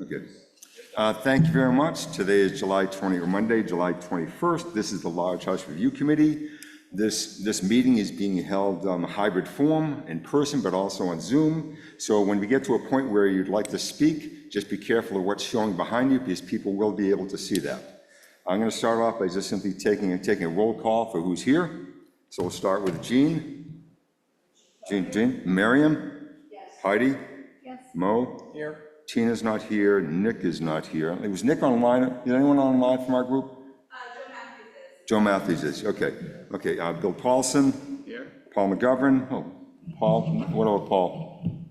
Okay. Thank you very much. Today is Monday, July 21st. This is the Large House Review Committee. This meeting is being held on a hybrid form, in person, but also on Zoom. So when we get to a point where you'd like to speak, just be careful of what's showing behind you, because people will be able to see that. I'm going to start off by just simply taking a roll call for who's here. So we'll start with Jean, Miriam, yes. Heidi, yes. Mo, here. Tina's not here. Nick is not here. Was Nick online? Is anyone online from our group? Joe Matthews is. Okay. Okay. Bill Paulson. Here. Paul McGovern. Oh, Paul. What about Paul?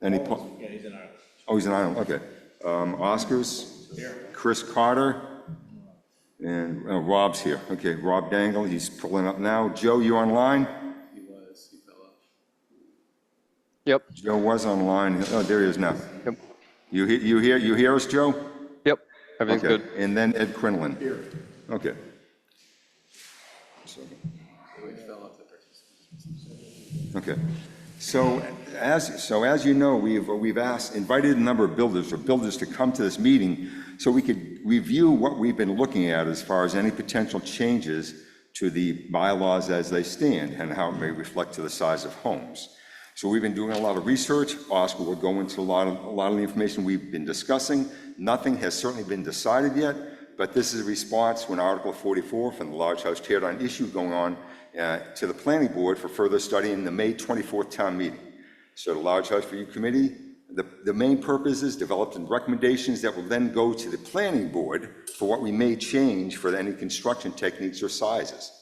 Any Paul? Yeah, he's in Ireland. Oh, he's in Ireland. Okay. Oscars. Here. Chris Carter. And Rob's here. Okay. Rob Dangle. He's pulling up now. Joe, you online? He fell up. Yep. Joe was online. Oh, there he is now. Yep. You hear us, Joe? Yep. Everything's okay. good. And then Ed Quinlan. Here. Okay. Okay. So as you know, we've invited a number of builders to come to this meeting so we could review what we've been looking at as far as any potential changes to the bylaws as they stand and how it may reflect to the size of homes. So we've been doing a lot of research. Oscar will go into a lot of the information we've been discussing. Nothing has certainly been decided yet, but this is a response to an Article 44 from the Large House teardown issue going on to the Planning Board for further study in the May 24th town meeting. So the Large House Review Committee, the main purpose is developed in recommendations that will then go to the Planning Board for what we may change for any construction techniques or sizes.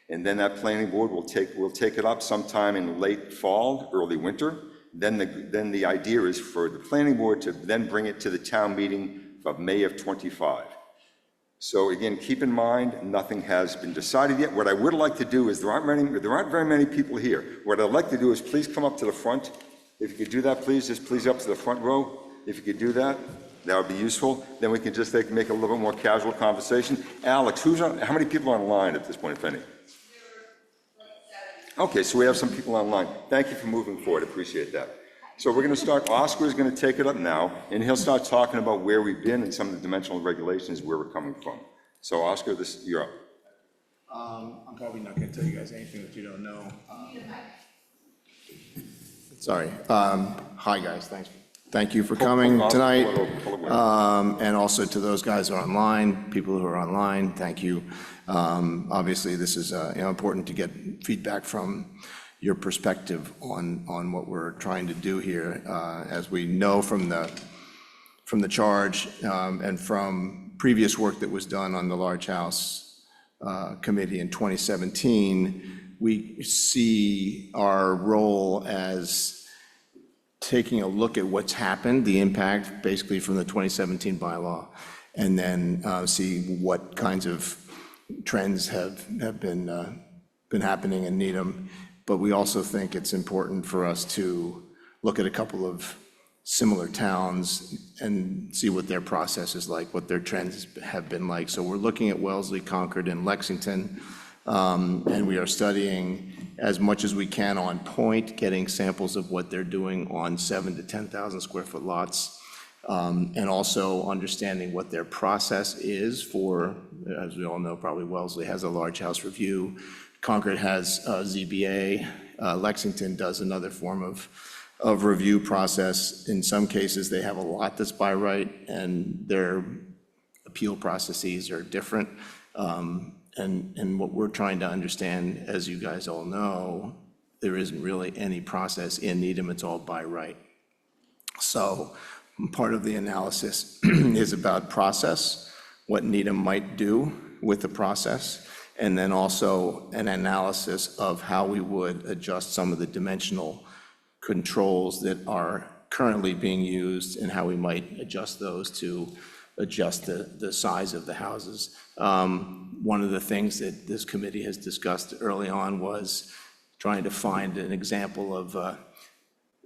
And then that Planning Board will take it up sometime in late fall, early winter. Then the idea is for the Planning Board to then bring it to the town meeting of May of 25. So again, keep in mind, nothing has been decided yet. What I would like to do is, there aren't very many people here. What I'd like to do is please come up to the front. If you could do that, please, just please up to the front row. If you could do that, that would be useful. Then we can just make a little bit more casual conversation. Alex, how many people are online at this point, if any? Okay, so we have some people online. Thank you for moving forward, appreciate that. So we're gonna start, Oscar is gonna take it up now, and he'll start talking about where we've been and some of the dimensional regulations, where we're coming from. So Oscar, you're up. I'm probably not gonna tell you guys anything that you don't know. Sorry. Hi guys, thank you for coming tonight. And also to those guys who are online, people who are online, thank you. Obviously, this is important to get feedback from your perspective on what we're trying to do here. As we know from the charge and from previous work that was done on the Large House Committee in 2017, we see our role as taking a look at what's happened, the impact basically from the 2017 bylaw, and then see what kinds of trends have been happening in Needham. But we also think it's important for us to look at a couple of similar towns and see what their process is like, what their trends have been like. So we're looking at Wellesley, Concord, and Lexington, and we are studying as much as we can on point, getting samples of what they're doing on 7,000 to 10,000 square foot lots, and also understanding what their process is for, as we all know, probably Wellesley has a Large House Review, Concord has ZBA, Lexington does another form of review process. In some cases, they have a lot that's by right, and their appeal processes are different. And what we're trying to understand, as you guys all know, there isn't really any process in Needham, it's all by right. So part of the analysis is about process, what Needham might do with the process, and then also an analysis of how we would adjust some of the dimensional controls that are currently being used and how we might adjust those to adjust the size of the houses. One of the things that this committee has discussed early on was trying to find an example of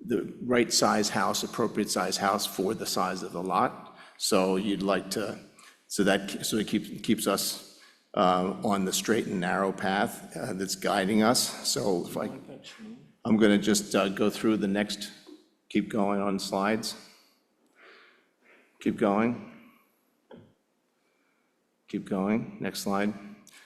the right size house, appropriate size house for the size of the lot. So you'd like to, so it keeps us on the straight and narrow path that's guiding us. So if I'm going to just go through the next, keep going on slides. Keep going. Keep going. Next slide.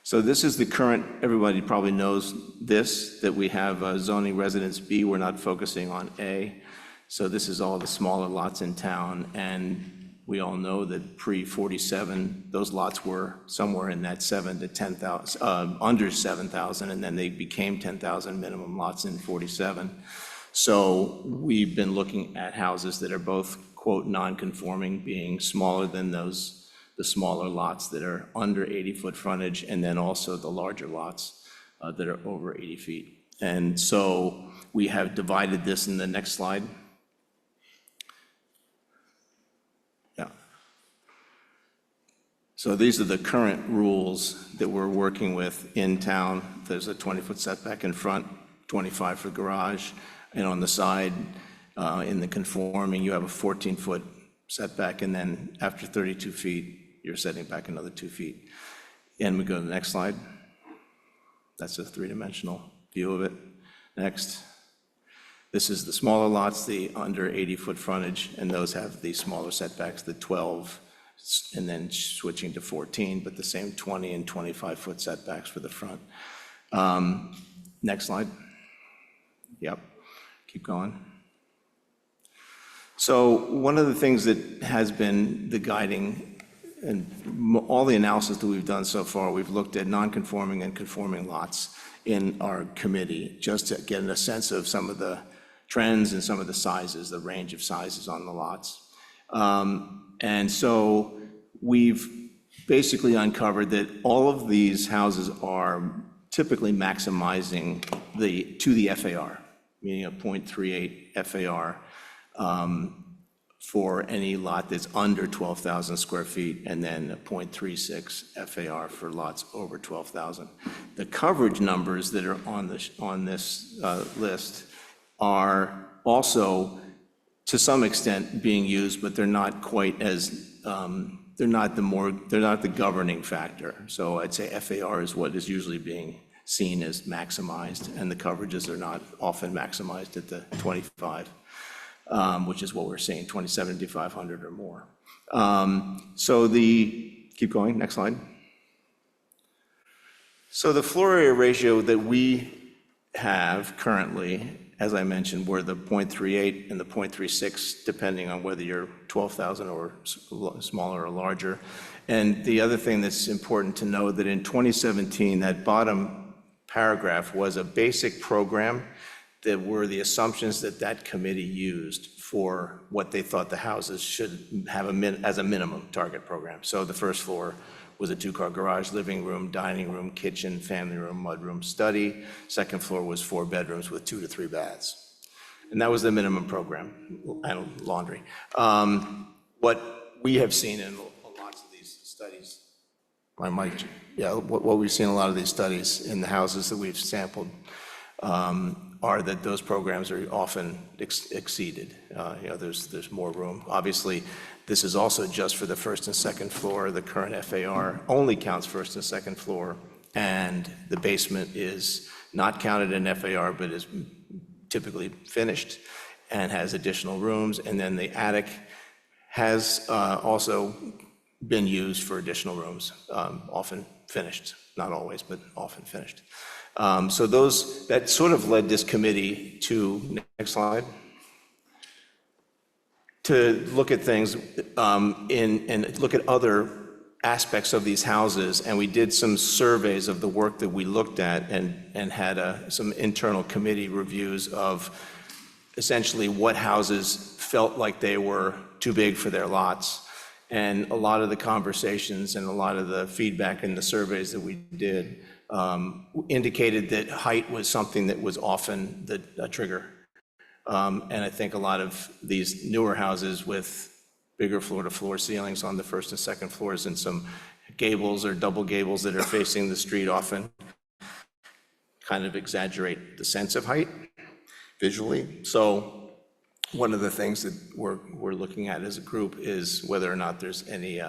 So this is the current, everybody probably knows this, that we have zoning residence B. We're not focusing on A. So this is all the smaller lots in town. And we all know that pre-47, those lots were somewhere in that 7 to 10,000, under 7,000, and then they became 10,000 minimum lots in 47. So we've been looking at houses that are both, quote, non-conforming, being smaller than those, the smaller lots that are under 80-foot frontage, and then also the larger lots that are over 80 feet. And so we have divided this in the next slide. Yeah. So these are the current rules that we're working with in town. There's a 20-foot setback in front, 25 for garage, and on the side, in the conforming, you have a 14-foot setback, and then after 32 feet, you're setting back another 2 feet. And we go to the next slide. That's a three-dimensional view of it. Next. This is the smaller lots, the under 80-foot frontage, and those have the smaller setbacks, the 12, and then switching to 14, but the same 20 and 25-foot setbacks for the front. Next slide. Yep. Keep going. So one of the things that has been the guiding, and all the analysis that we've done so far, we've looked at non-conforming and conforming lots in our committee, just to get a sense of some of the trends and some of the sizes, the range of sizes on the lots. And so we've basically uncovered that all of these houses are typically maximizing to the FAR, meaning a 0.38 FAR for any lot that's under 12,000 square feet, and then a 0.36 FAR for lots over 12,000. The coverage numbers that are on this list are also, to some extent, being used, but they're not quite as, they're not the governing factor. So I'd say FAR is what is usually being seen as maximized, and the coverages are not often maximized at the 25. Which is what we're seeing, 2,700 or more. Keep going, next slide. So the floor area ratio that we have currently, as I mentioned, were the 0.38 and the 0.36, depending on whether you're 12,000 or smaller or larger. And the other thing that's important to know that in 2017, that bottom paragraph was a basic program that were the assumptions that that committee used for what they thought the houses should have as a minimum target program. So the first floor was a 2-car garage, living room, dining room, kitchen, family room, mudroom, study. Second floor was 4 bedrooms with 2 to 3 baths. And that was the minimum program, and laundry. What we have seen in lots of these studies, what we've seen in a lot of these studies in the houses that we've sampled, are that those programs are often exceeded. There's more room. Obviously, this is also just for the first and second floor. The current FAR only counts first and second floor, and the basement is not counted in FAR, but is typically finished and has additional rooms. And then the attic has also been used for additional rooms, often finished, not always, but often finished. So that sort of led this committee to, next slide, to look at things and look at other aspects of these houses. And we did some surveys of the work that we looked at, and had some internal committee reviews of essentially what houses felt like they were too big for their lots. And a lot of the conversations and a lot of the feedback in the surveys that we did indicated that height was something that was often a trigger. And I think a lot of these newer houses with bigger floor-to-floor ceilings on the first and second floors, and some gables or double gables that are facing the street often kind of exaggerate the sense of height visually. So one of the things that we're looking at as a group is whether or not there's any,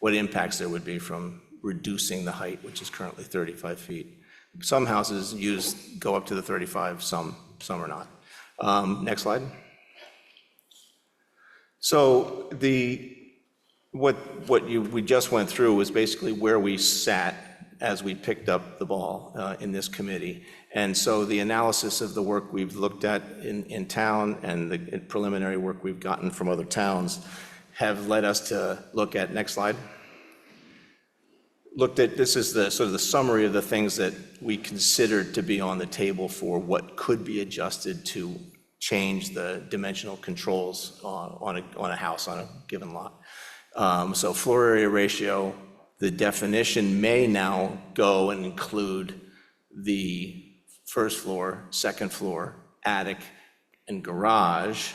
what impacts there would be from reducing the height, which is currently 35 feet. Some houses go up to the 35, some are not. Next slide. So the we just went through was basically where we sat as we picked up the ball in this committee. And so the analysis of the work we've looked at in town and the preliminary work we've gotten from other towns have led us to look at, next slide. This is the sort of the summary of the things that we considered to be on the table for what could be adjusted to change the dimensional controls on a house on a given lot. So floor area ratio, the definition may now go and include the first floor, second floor, attic, and garage.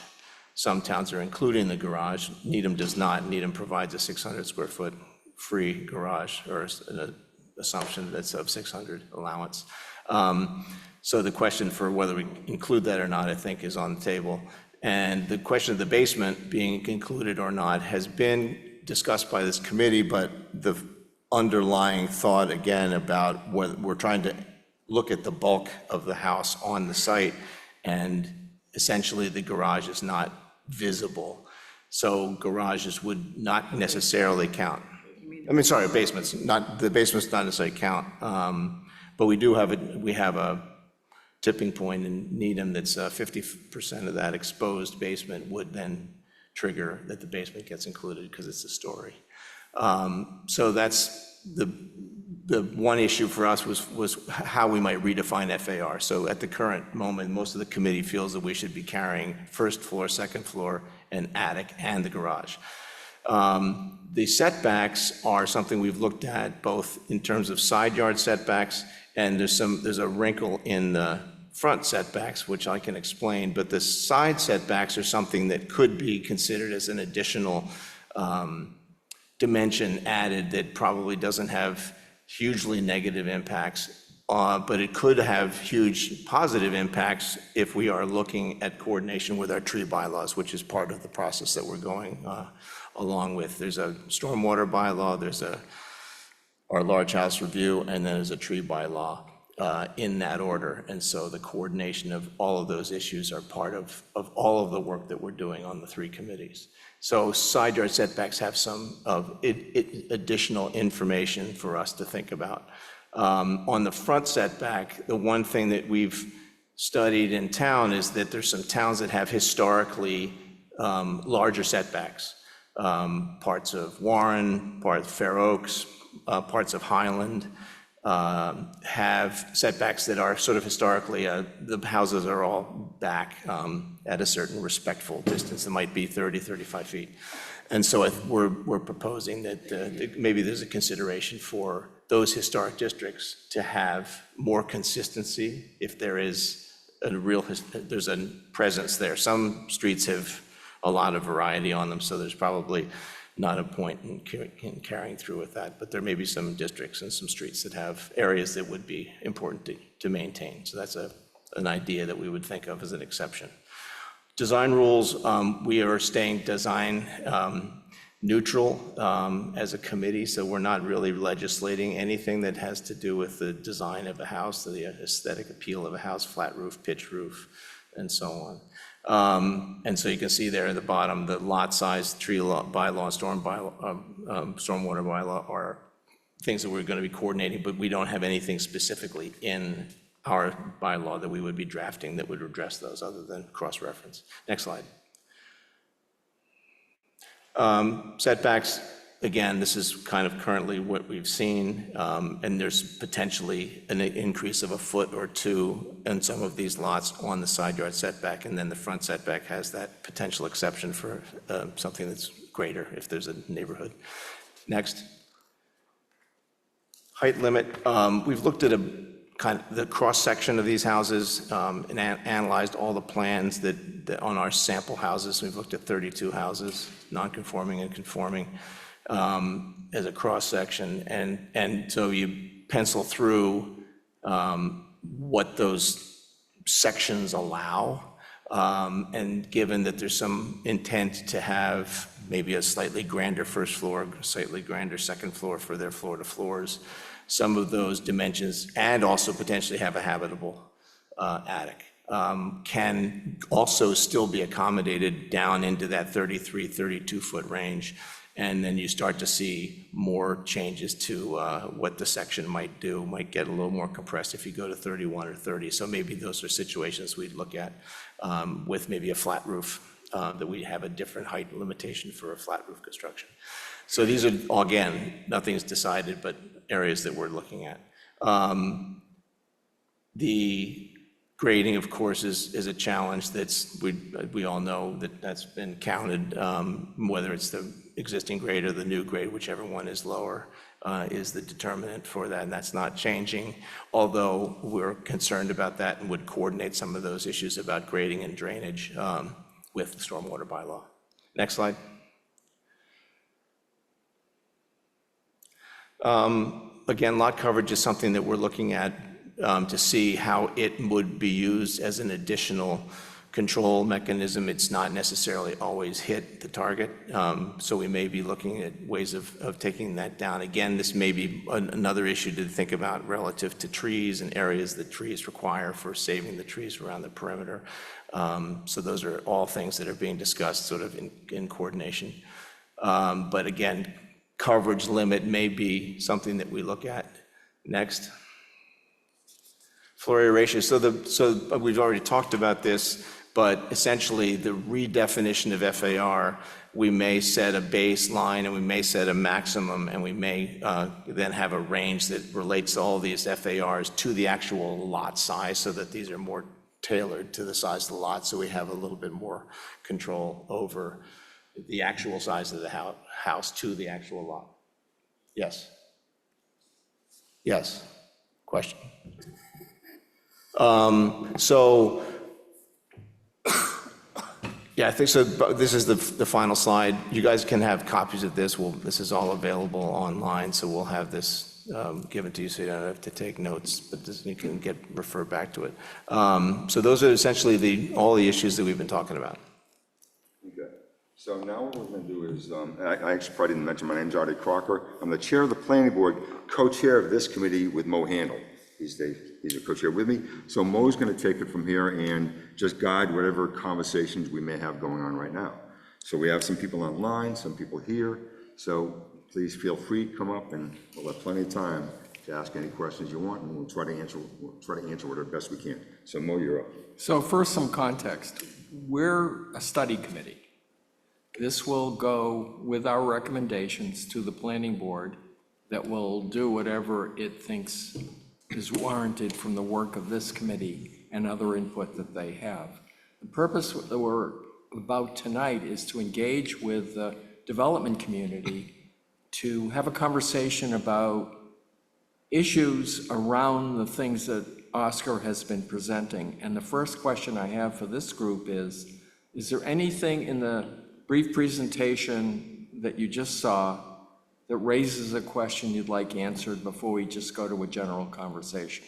Some towns are including the garage. Needham does not. Needham provides a 600 square foot free garage, or an assumption that's of 600 allowance. So the question for whether we include that or not, I think, is on the table. And the question of the basement being included or not has been discussed by this committee, but the underlying thought, again, about whether we're trying to look at the bulk of the house on the site, and essentially the garage is not visible. So garages would not necessarily count. I mean, sorry, basements, the basements not necessarily count. But we do have a tipping point in Needham that's 50% of that exposed basement would then trigger that the basement gets included because it's a story. So that's the one issue for us was how we might redefine FAR. So at the current moment, most of the committee feels that we should be carrying first floor, second floor, and attic, and the garage. The setbacks are something we've looked at both in terms of side yard setbacks, and there's a wrinkle in the front setbacks, which I can explain, but the side setbacks are something that could be considered as an additional dimension added that probably doesn't have hugely negative impacts, but it could have huge positive impacts if we are looking at coordination with our tree bylaws, which is part of the process that we're going along with. There's a stormwater bylaw, there's our large house review, and then there's a tree bylaw in that order. And so the coordination of all of those issues are part of all of the work that we're doing on the three committees. So side yard setbacks have some of additional information for us to think about. On the front setback, the one thing that we've studied in town is that there's some towns that have historically larger setbacks. Parts of Warren, parts of Fair Oaks, parts of Highland have setbacks that are sort of historically, the houses are all back at a certain respectful distance. It might be 30, 35 feet. And so we're proposing that maybe there's a consideration for those historic districts to have more consistency if there is there's a presence there. Some streets have a lot of variety on them, so there's probably not a point in carrying through with that, but there may be some districts and some streets that have areas that would be important to maintain. So that's an idea that we would think of as an exception. Design rules, we are staying design neutral as a committee, so we're not really legislating anything that has to do with the design of a house, the aesthetic appeal of a house, flat roof, pitch roof, and so on. And so you can see there at the bottom, the lot size, tree bylaw, stormwater bylaw are things that we're going to be coordinating, but we don't have anything specifically in our bylaw that we would be drafting that would address those other than cross-reference. Next slide. Setbacks, again, this is kind of currently what we've seen, and there's potentially an increase of a foot or two in some of these lots on the side yard setback, and then the front setback has that potential exception for something that's greater if there's a neighborhood. Next. Height limit, we've looked at kind of the cross-section of these houses and analyzed all the plans that on our sample houses. We've looked at 32 houses, non-conforming and conforming, as a cross-section, and so you pencil through what those sections allow, and given that there's some intent to have maybe a slightly grander first floor, slightly grander second floor for their floor-to-floors, some of those dimensions, and also potentially have a habitable attic, can also still be accommodated down into that 33, 32-foot range. And then you start to see more changes to what the section might do, might get a little more compressed if you go to 31 or 30. So maybe those are situations we'd look at with maybe a flat roof, that we have a different height limitation for a flat roof construction. So these are, again, nothing's decided, but areas that we're looking at. The grading, of course, is a challenge we all know that's been counted, whether it's the existing grade or the new grade, whichever one is lower, is the determinant for that, and that's not changing, although we're concerned about that and would coordinate some of those issues about grading and drainage with the stormwater bylaw. Next slide. Again, lot coverage is something that we're looking at to see how it would be used as an additional control mechanism. It's not necessarily always hit the target, so we may be looking at ways of taking that down. Again, this may be another issue to think about relative to trees and areas that trees require for saving the trees around the perimeter. So those are all things that are being discussed sort of in coordination. But again, coverage limit may be something that we look at. Next. Floor area ratio. So we've already talked about this, but essentially the redefinition of FAR, we may set a baseline and we may set a maximum, and we may then have a range that relates all these FARs to the actual lot size, so that these are more tailored to the size of the lot, so we have a little bit more control over the actual size of the house to the actual lot. Yes. Yes. Question. So, yeah, I think so. This is the final slide. You guys can have copies of this. This is all available online, so we'll have this given to you, so you don't have to take notes, but you can refer back to it. So those are essentially all the issues that we've been talking about. Okay. So now what we're going to do is, I actually probably didn't mention, my name's Artie Crocker. I'm the chair of the planning board, co-chair of this committee with Mo Handel. He's a co-chair with me. So Mo's going to take it from here and just guide whatever conversations we may have going on right now. So we have some people online, some people here. So please feel free to come up, and we'll have plenty of time to ask any questions you want, and we'll try to answer whatever best we can. So Mo, you're up. So first, some context. We're a study committee. This will go with our recommendations to the planning board that will do whatever it thinks is warranted from the work of this committee and other input that they have. The purpose that we're about tonight is to engage with the development community to have a conversation about issues around the things that Oscar has been presenting. And the first question I have for this group is there anything in the brief presentation that you just saw that raises a question you'd like answered before we just go to a general conversation?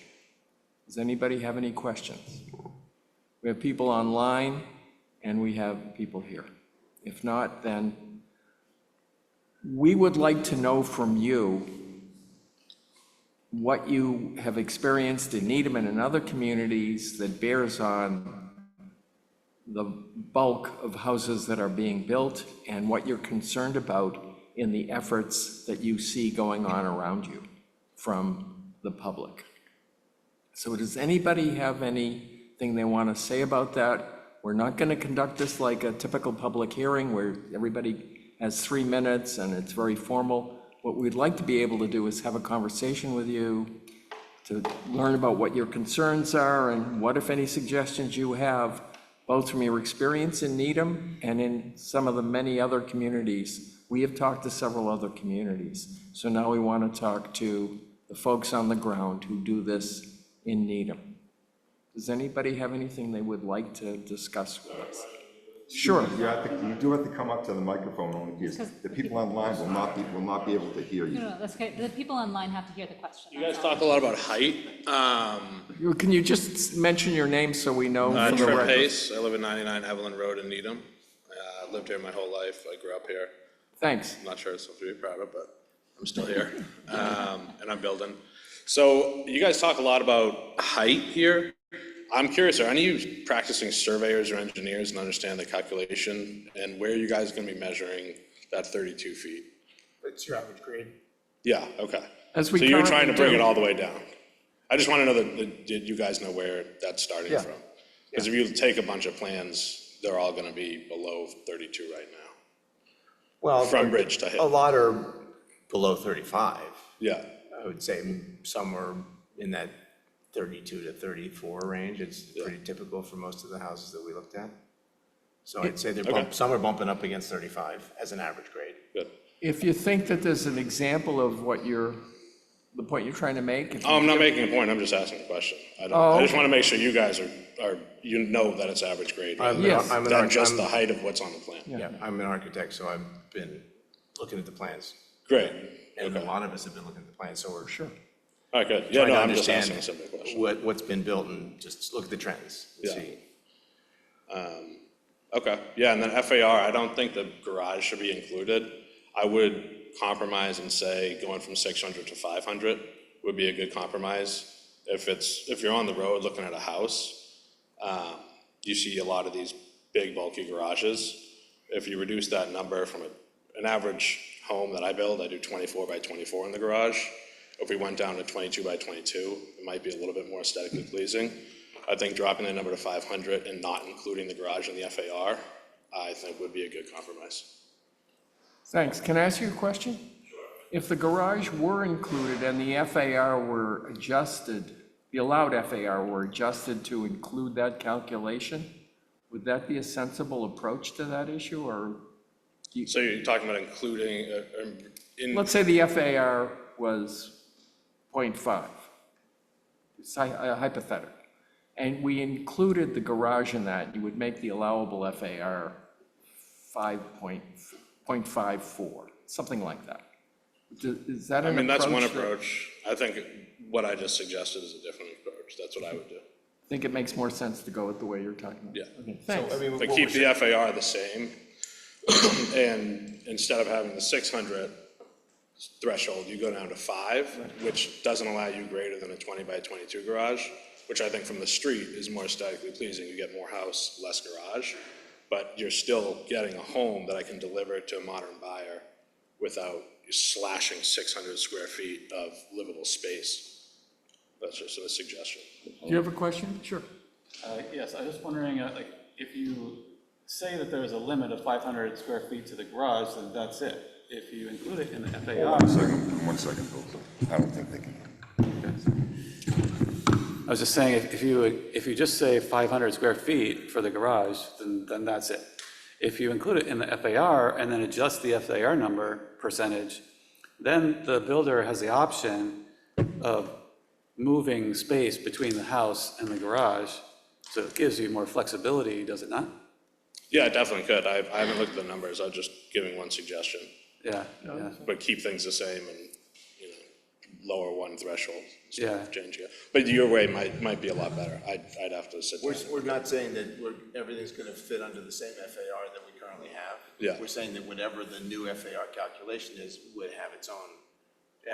Does anybody have any questions? We have people online and we have people here. If not, then we would like to know from you what you have experienced in Needham and in other communities that bears on the bulk of houses that are being built, and what you're concerned about in the efforts that you see going on around you from the public. So does anybody have anything they want to say about that? We're not going to conduct this like a typical public hearing where everybody has 3 minutes and it's very formal. What we'd like to be able to do is have a conversation with you to learn about what your concerns are and what, if any, suggestions you have, both from your experience in Needham and in some of the many other communities. We have talked to several other communities. So now we want to talk to the folks on the ground who do this in Needham. Does anybody have anything they would like to discuss with us? Sure. You do have to come up to the microphone only because the people online will not be able to hear you. No, that's okay. The people online have to hear the question. You guys talk a lot about height. Can you just mention your name so we know for the Trent record? Pace. I live at 99 Evelyn Road in Needham. I lived here my whole life. I grew up here. Thanks. I'm not sure it's something to be proud of, but I'm still here. And I'm building. So you guys talk a lot about height here. I'm curious, are any of you practicing surveyors or engineers and understand the calculation, and where are you guys going to be measuring that 32 feet. It's your average grade. Yeah, okay. As we So you're trying to currently bring do. it all the way down. I just want to know that you guys know where that's starting Yeah. from. Because if you take a bunch of plans, they're all going to be below 32 right now, Well, from bridge to a hip. lot are below 35. Yeah, I would say some are in that 32 to 34 range. It's pretty typical for most of the houses that we looked at. So I'd say some are bumping up against 35 as an average grade. good. If you think that there's an example of the point you're trying to make. if Oh, I'm you not give- making a point, I'm just asking a question. I Oh, just okay. want to make sure you guys are, you know that it's average grade, rather Yes. than just the height of what's on the plan. Yeah, I'm an architect, so I've been looking at the plans. Great, And okay. a lot of us have been looking at the plans, so we're Sure. All right, good. Yeah, trying no, to I'm just asking understand a simple question. what's been built and just look at the trends and Yeah. see. Okay, yeah, and then FAR, I don't think the garage should be included. I would compromise and say going from 600 to 500 would be a good compromise. If you're on the road looking at a house, you see a lot of these big bulky garages. If you reduce that number from an average home that I build, I do 24 by 24 in the garage. If we went down to 22 by 22, it might be a little bit more aesthetically pleasing. I think dropping the number to 500 and not including the garage in the FAR, I think would be a good compromise. Thanks. Can I ask you a question? If the garage were included and the FAR were adjusted, the allowed FAR were adjusted to include that calculation, would that be a sensible approach to that issue, or? So you're talking about including, in, Let's say the FAR was 0.5. It's hypothetical. And we included the garage in that, you would make the allowable FAR 0.54, something like that. Is that I an approach? mean, that's one that- approach. I think what I just suggested is a different approach. That's what I would do. I think it makes more sense to go with the way you're talking about. Yeah. Okay, thanks. But keep the FAR the same, and instead of having the 600 threshold, you go down to 5, which doesn't allow you greater than a 20 by 22 garage, which I think from the street is more aesthetically pleasing. You get more house, less garage, but you're still getting a home that I can deliver to a modern buyer without slashing 600 square feet of livable space. That's just a suggestion. Do you have a question? Sure. Yes, I was just wondering, like, if you say that there's a limit of 500 square feet to the garage, then that's it. If you include it in the FAR, One second, Bill. I don't think they can. I was just saying, if you just say 500 square feet for the garage, then that's it. If you include it in the FAR and then adjust the FAR number percentage, then the builder has the option of moving space between the house and the garage, so it gives you more flexibility, does it not? Yeah, it definitely could. I haven't looked at the numbers. I'm just giving one suggestion. Yeah, yeah. But keep things the same and, lower one threshold. instead of Yeah. changing it. But your way might be a lot better. I'd have to sit down. We're not saying that everything's going to fit under the same FAR that we currently have. Yeah. We're saying that whatever the new FAR calculation is would have its own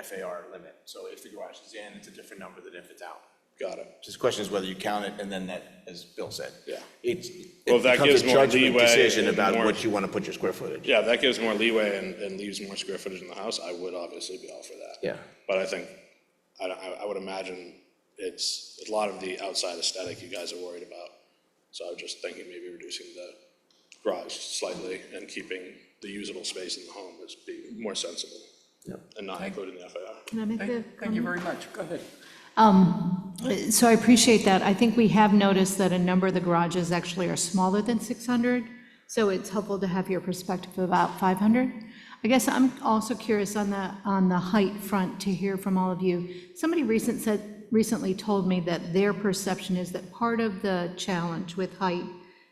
FAR limit. So if the garage is in, it's a different number than if it's out. Got it. Just the question is whether you count it, and then that, as Bill said. Yeah. It Well, if that becomes gives a more judgment leeway decision and about more- what you want to put your square footage. Yeah, if that gives more leeway and leaves more square footage in the house, I would obviously be all for that. Yeah. But I think, I would imagine it's a lot of the outside aesthetic you guys are worried about. So I was just thinking maybe reducing the garage slightly and keeping the usable space in the home is be more sensible. And not including the FAR. Can I make the Thank you very much. Go ahead. So I appreciate that. I think we have noticed that a number of the garages actually are smaller than 600, so it's helpful to have your perspective about 500. I guess I'm also curious on the height front to hear from all of you. Somebody recently told me that their perception is that part of the challenge with height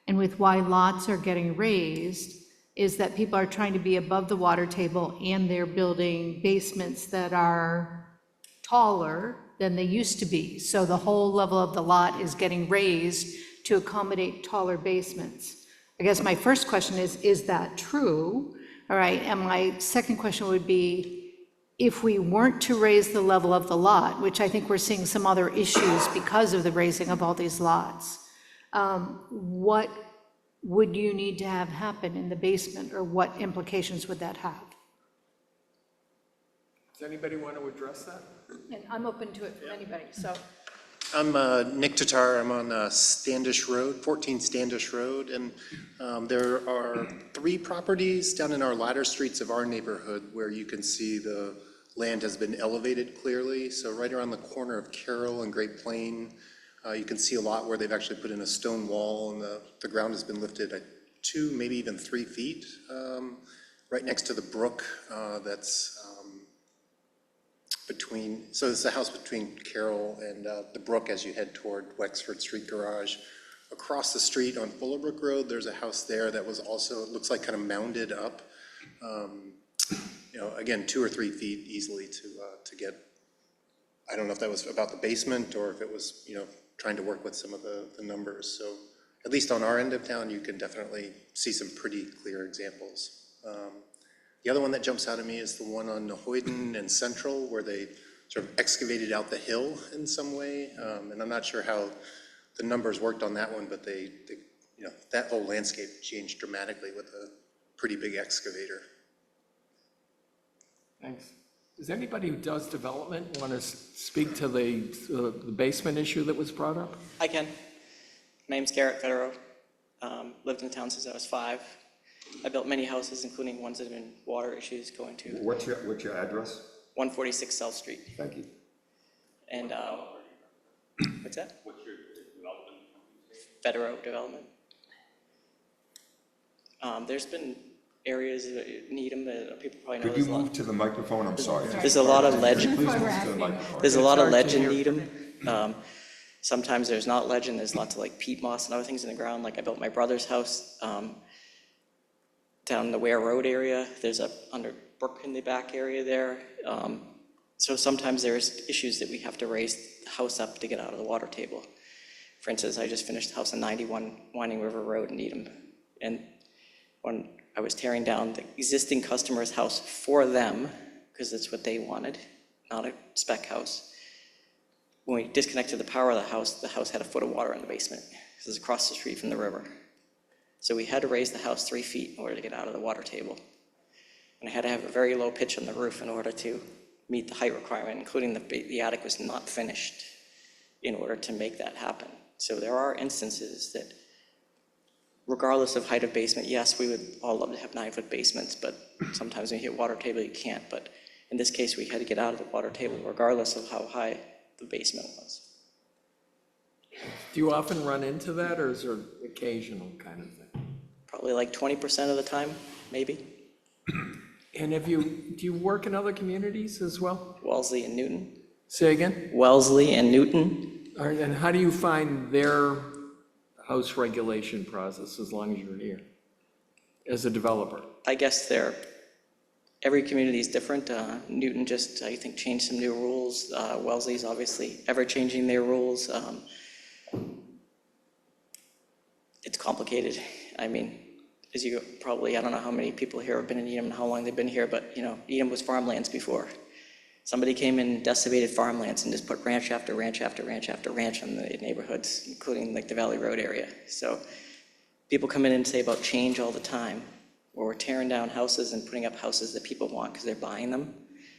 and with why lots are getting raised is that people are trying to be above the water table and they're building basements that are taller than they used to be. So the whole level of the lot is getting raised to accommodate taller basements. I guess my first question is that true? All right, and my second question would be, if we weren't to raise the level of the lot, which I think we're seeing some other issues because of the raising of all these lots, what would you need to have happen in the basement, or what implications would that have? Does anybody want to address that? And I'm open to it from anybody, so. I'm Nick Tatar. I'm on Standish Road, 14 Standish Road, and there are 3 properties down in our latter streets of our neighborhood where you can see the land has been elevated clearly. So right around the corner of Carroll and Great Plain, you can see a lot where they've actually put in a stone wall, and the ground has been lifted 2, maybe even 3 feet, right next to the brook that's so it's a house between Carroll and the brook as you head toward Wexford Street Garage. Across the street on Fullerbrook Road, there's a house there that was also, it looks like kind of mounded up. Again, 2 or 3 feet easily to get, I don't know if that was about the basement or if it was, trying to work with some of the numbers. So at least on our end of town, you can definitely see some pretty clear examples. The other one that jumps out at me is the one on Nahoyden and Central, where they sort of excavated out the hill in some way. And I'm not sure how the numbers worked on that one, but that whole landscape changed dramatically with a pretty big excavator. Thanks. Does anybody who does development want to speak to the basement issue that was brought up? I can. My name's Garrett Federer. Lived in town since I was 5. I built many houses, including ones that have been water issues going to What's your address? 146 South Street. Thank you. And, what's that? What's your development? Federer Development. There's been areas that need them that people probably know. Could you move to the microphone? I'm sorry. There's a lot of ledge. Please move to the microphone. There's a lot of ledge in Needham. Sometimes there's not ledge, and there's lots of like peat moss and other things in the ground. Like I built my brother's house down the Ware Road area. There's a brook in the back area there. So sometimes there's issues that we have to raise the house up to get out of the water table. For instance, I just finished a house on 91 Winding River Road in Needham. And when I was tearing down the existing customer's house for them, because that's what they wanted, not a spec house. When we disconnected the power of the house had a foot of water in the basement. This is across the street from the river. So we had to raise the house 3 feet in order to get out of the water table. And I had to have a very low pitch on the roof in order to meet the height requirement, including the attic was not finished in order to make that happen. So there are instances that, regardless of height of basement, yes, we would all love to have 9-foot basements, but sometimes when you hit water table, you can't. But in this case, we had to get out of the water table regardless of how high the basement was. Do you often run into that, or is there occasional kind of thing? Probably like 20% of the time, maybe. And do you work in other communities as well? Wellesley and Newton. Say again? Wellesley and Newton. All right, and how do you find their house regulation process as long as you're here as a developer? I guess every community is different. Newton just, I think, changed some new rules. Wellesley's obviously ever changing their rules. It's complicated. I mean, as you probably, I don't know how many people here have been in Needham and how long they've been here, but Needham was farmlands before. Somebody came in and decimated farmlands and just put ranch after ranch after ranch after ranch in the neighborhoods, including like the Valley Road area. So people come in and say about change all the time, where we're tearing down houses and putting up houses that people want because they're buying them.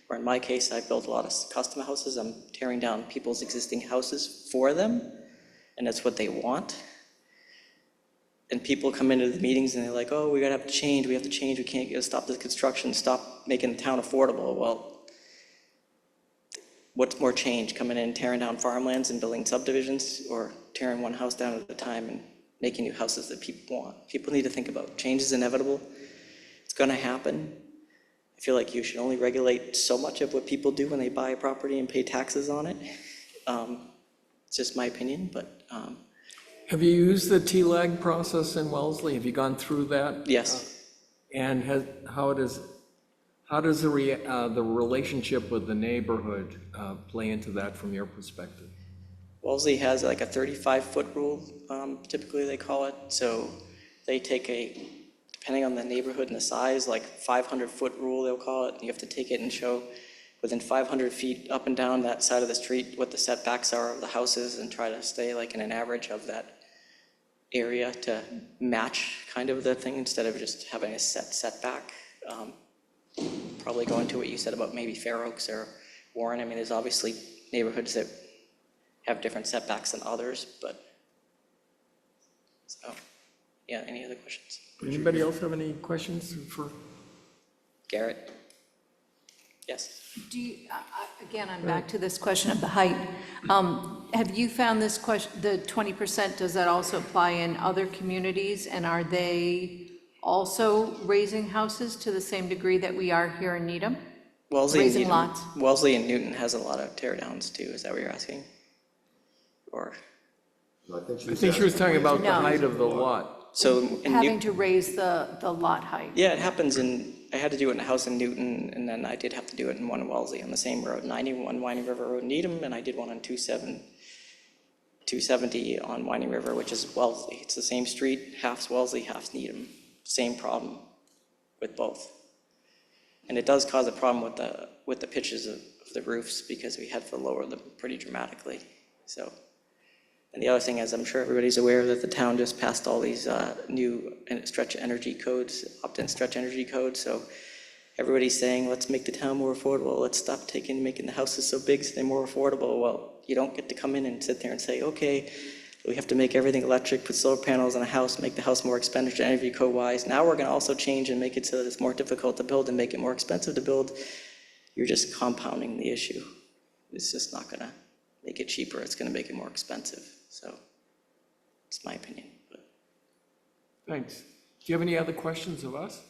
Or in my case, I built a lot of custom houses. I'm tearing down people's existing houses for them, and that's what they want. And people come into the meetings and they're like, oh, we gotta have to change, we can't stop the construction, stop making the town affordable. Well, what's more change, coming in and tearing down farmlands and building subdivisions, or tearing one house down at a time and making new houses that people want? People need to think about change is inevitable. It's gonna happen. I feel like you should only regulate so much of what people do when they buy a property and pay taxes on it. It's just my opinion, but. Have you used the TLAG process in Wellesley? Have you gone through that? Yes. And how does the relationship with the neighborhood play into that from your perspective? Wellesley has like a 35-foot rule, typically they call it. So they take depending on the neighborhood and the size, like 500-foot rule they'll call it. You have to take it and show within 500 feet up and down that side of the street what the setbacks are of the houses and try to stay like in an average of that area to match kind of the thing instead of just having a setback. Probably going to what you said about maybe Fair Oaks or Warren. I mean, there's obviously neighborhoods that have different setbacks than others, but, so, yeah, any other questions? Anybody else have any questions for? Garrett? Yes. Do you, again, I'm back to this question of the height. Have you found this question, the 20%, does that also apply in other communities? And are they also raising houses to the same degree that we are here in Needham? Wellesley and Raising Needham- lots? Wellesley and Newton has a lot of tear downs too, is that what you're asking? Or, I think she was talking about the No. height of the lot. so in Having Newton, to raise the lot height? yeah, it happens I had to do it in a house in Newton, and then I did have to do it in one in Wellesley on the same road, 91 Winding River Road, Needham, and I did one on 270 on Winding River, which is Wellesley. It's the same street, half's Wellesley, half's Needham. Same problem with both. And it does cause a problem with the pitches of the roofs because we had to lower them pretty dramatically, so. And the other thing is, I'm sure everybody's aware that the town just passed all these new stretch energy codes, opt-in stretch energy codes, so everybody's saying, let's make the town more affordable, let's stop making the houses so big so they're more affordable. Well, you don't get to come in and sit there and say, okay, we have to make everything electric, put solar panels on a house, make the house more expensive energy code-wise. Now we're gonna also change and make it so that it's more difficult to build and make it more expensive to build. You're just compounding the issue. It's just not gonna make it cheaper, it's gonna make it more expensive. So, it's my opinion. But Thanks. Do you have any other questions of us?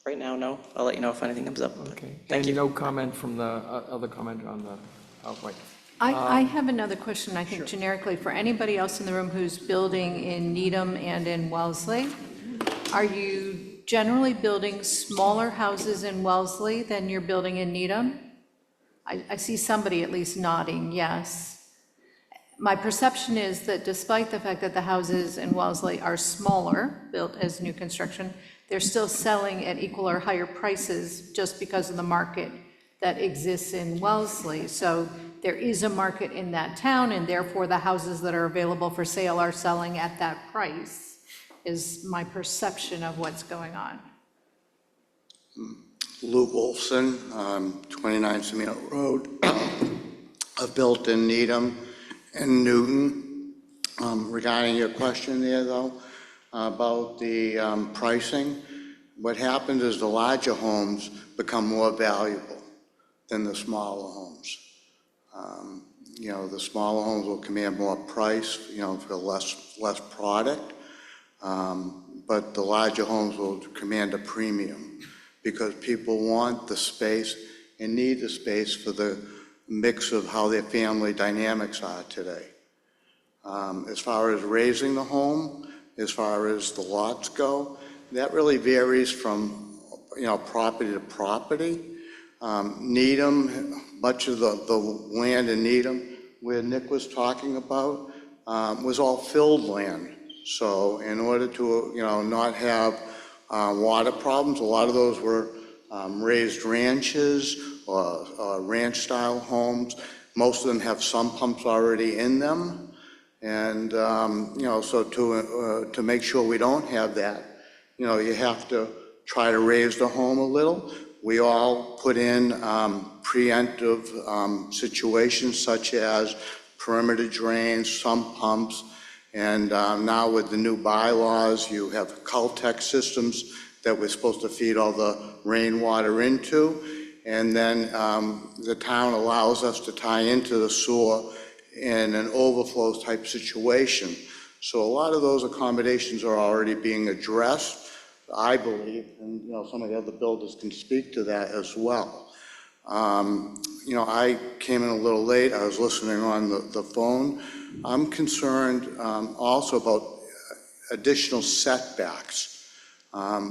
right now, no. I'll let you know if anything comes up. but Okay. Thank And you. no comment from the other comment on the PowerPoint? I have another question, I think generically, for anybody else in the room who's building in Needham and in Wellesley. Are you generally building smaller houses in Wellesley than you're building in Needham? I see somebody at least nodding, yes. My perception is that despite the fact that the houses in Wellesley are smaller, built as new construction, they're still selling at equal or higher prices just because of the market that exists in Wellesley. So there is a market in that town, and therefore the houses that are available for sale are selling at that price, is my perception of what's going on. Lou Wolfson, 29 Semino Road. I've built in Needham and Newton. Regarding your question there, though, about the pricing, what happens is the larger homes become more valuable than the smaller homes. You know, the smaller homes will command more price, you know, for less product, but the larger homes will command a premium because people want the space and need the space for the mix of how their family dynamics are today. As far as raising the home, as far as the lots go, that really varies from, you know, property to property. Needham, much of the land in Needham, where Nick was talking about, was all filled land. So in order to, you know, not have water problems, a lot of those were raised ranches or ranch-style homes. Most of them have sump pumps already in them. And, you know, so to make sure we don't have that, you know, you have to try to raise the home a little. We all put in preemptive situations such as perimeter drains, sump pumps, and now with the new bylaws, you have Caltech systems that we're supposed to feed all the rainwater into. And then the town allows us to tie into the sewer in an overflow type situation. So a lot of those accommodations are already being addressed, I believe, and you know, some of the other builders can speak to that as well. You know, I came in a little late, I was listening on the phone. I'm concerned also about additional setbacks,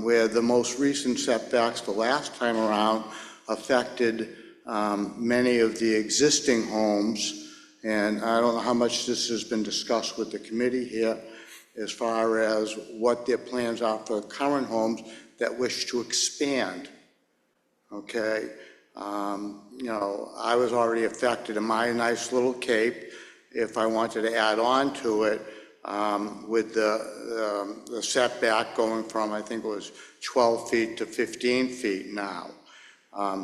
where the most recent setbacks the last time around affected many of the existing homes. And I don't know how much this has been discussed with the committee here as far as what their plans are for current homes that wish to expand, okay? You know, I was already affected in my nice little cape. If I wanted to add on to it, with the setback going from, I think it was 12 feet to 15 feet now.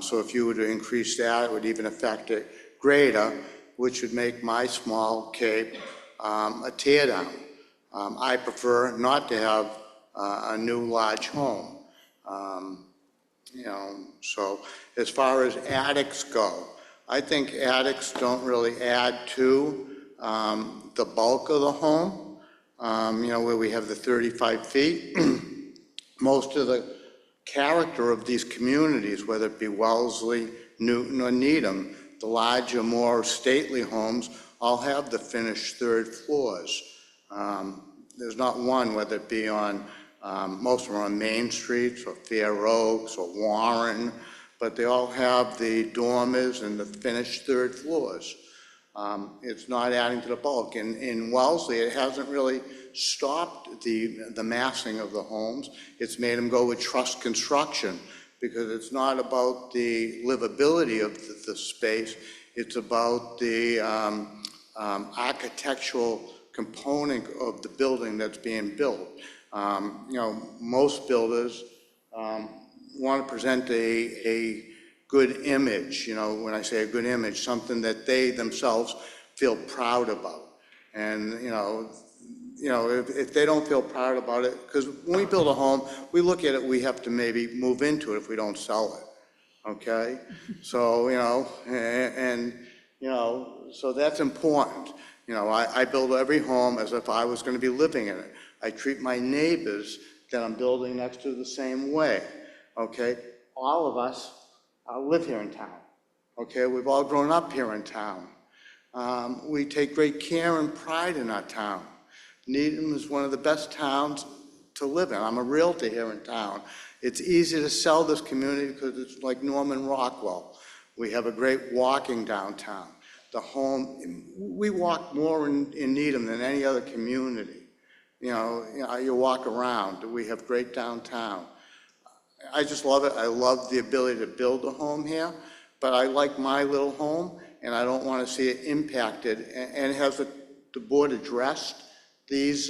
So if you were to increase that, it would even affect it greater, which would make my small cape a tear down. I prefer not to have a new large home. You know, so as far as attics go, I think attics don't really add to the bulk of the home, you know, where we have the 35 feet. Most of the character of these communities, whether it be Wellesley, Newton, or Needham, the larger, more stately homes all have the finished third floors. There's not one, whether it be on, most of them are on Main Streets or Fair Oaks or Warren, but they all have the dormers and the finished third floors. It's not adding to the bulk. In Wellesley, it hasn't really stopped the massing of the homes. It's made them go with truss construction because it's not about the livability of the space. It's about the architectural component of the building that's being built. You know, most builders want to present a good image. You know, when I say a good image, something that they themselves feel proud about. And, you know, if they don't feel proud about it, because when we build a home, we look at it, we have to maybe move into it if we don't sell it, okay? So, you know, and you know, so that's important. You know, I build every home as if I was going to be living in it. I treat my neighbors that I'm building next to the same way, okay? All of us live here in town, okay? We've all grown up here in town. We take great care and pride in our town. Needham is one of the best towns to live in. I'm a realtor here in town. It's easy to sell this community because it's like Norman Rockwell. We have a great walking downtown. The home, we walk more in Needham than any other community. You know, you walk around. We have great downtown. I just love it. I love the ability to build a home here, but I like my little home, and I don't want to see it impacted. And has the board addressed these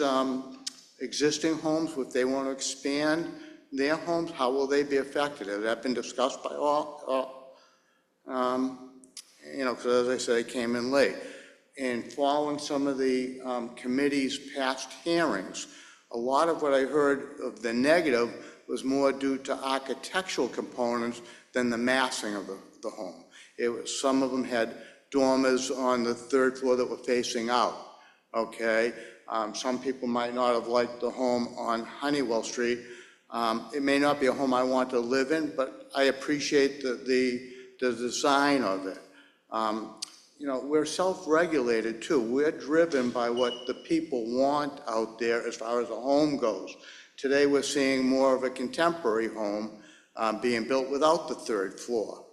existing homes? If they want to expand their homes, how will they be affected? Has that been discussed by all? You know, because as I said, I came in late. And following some of the committee's past hearings, a lot of what I heard of the negative was more due to architectural components than the massing of the home. Some of them had dormers on the third floor that were facing out, okay? Some people might not have liked the home on Honeywell Street. It may not be a home I want to live in, but I appreciate the design of it. You know, we're self-regulated too. We're driven by what the people want out there as far as a home goes. Today, we're seeing more of a contemporary home being built without the third floor.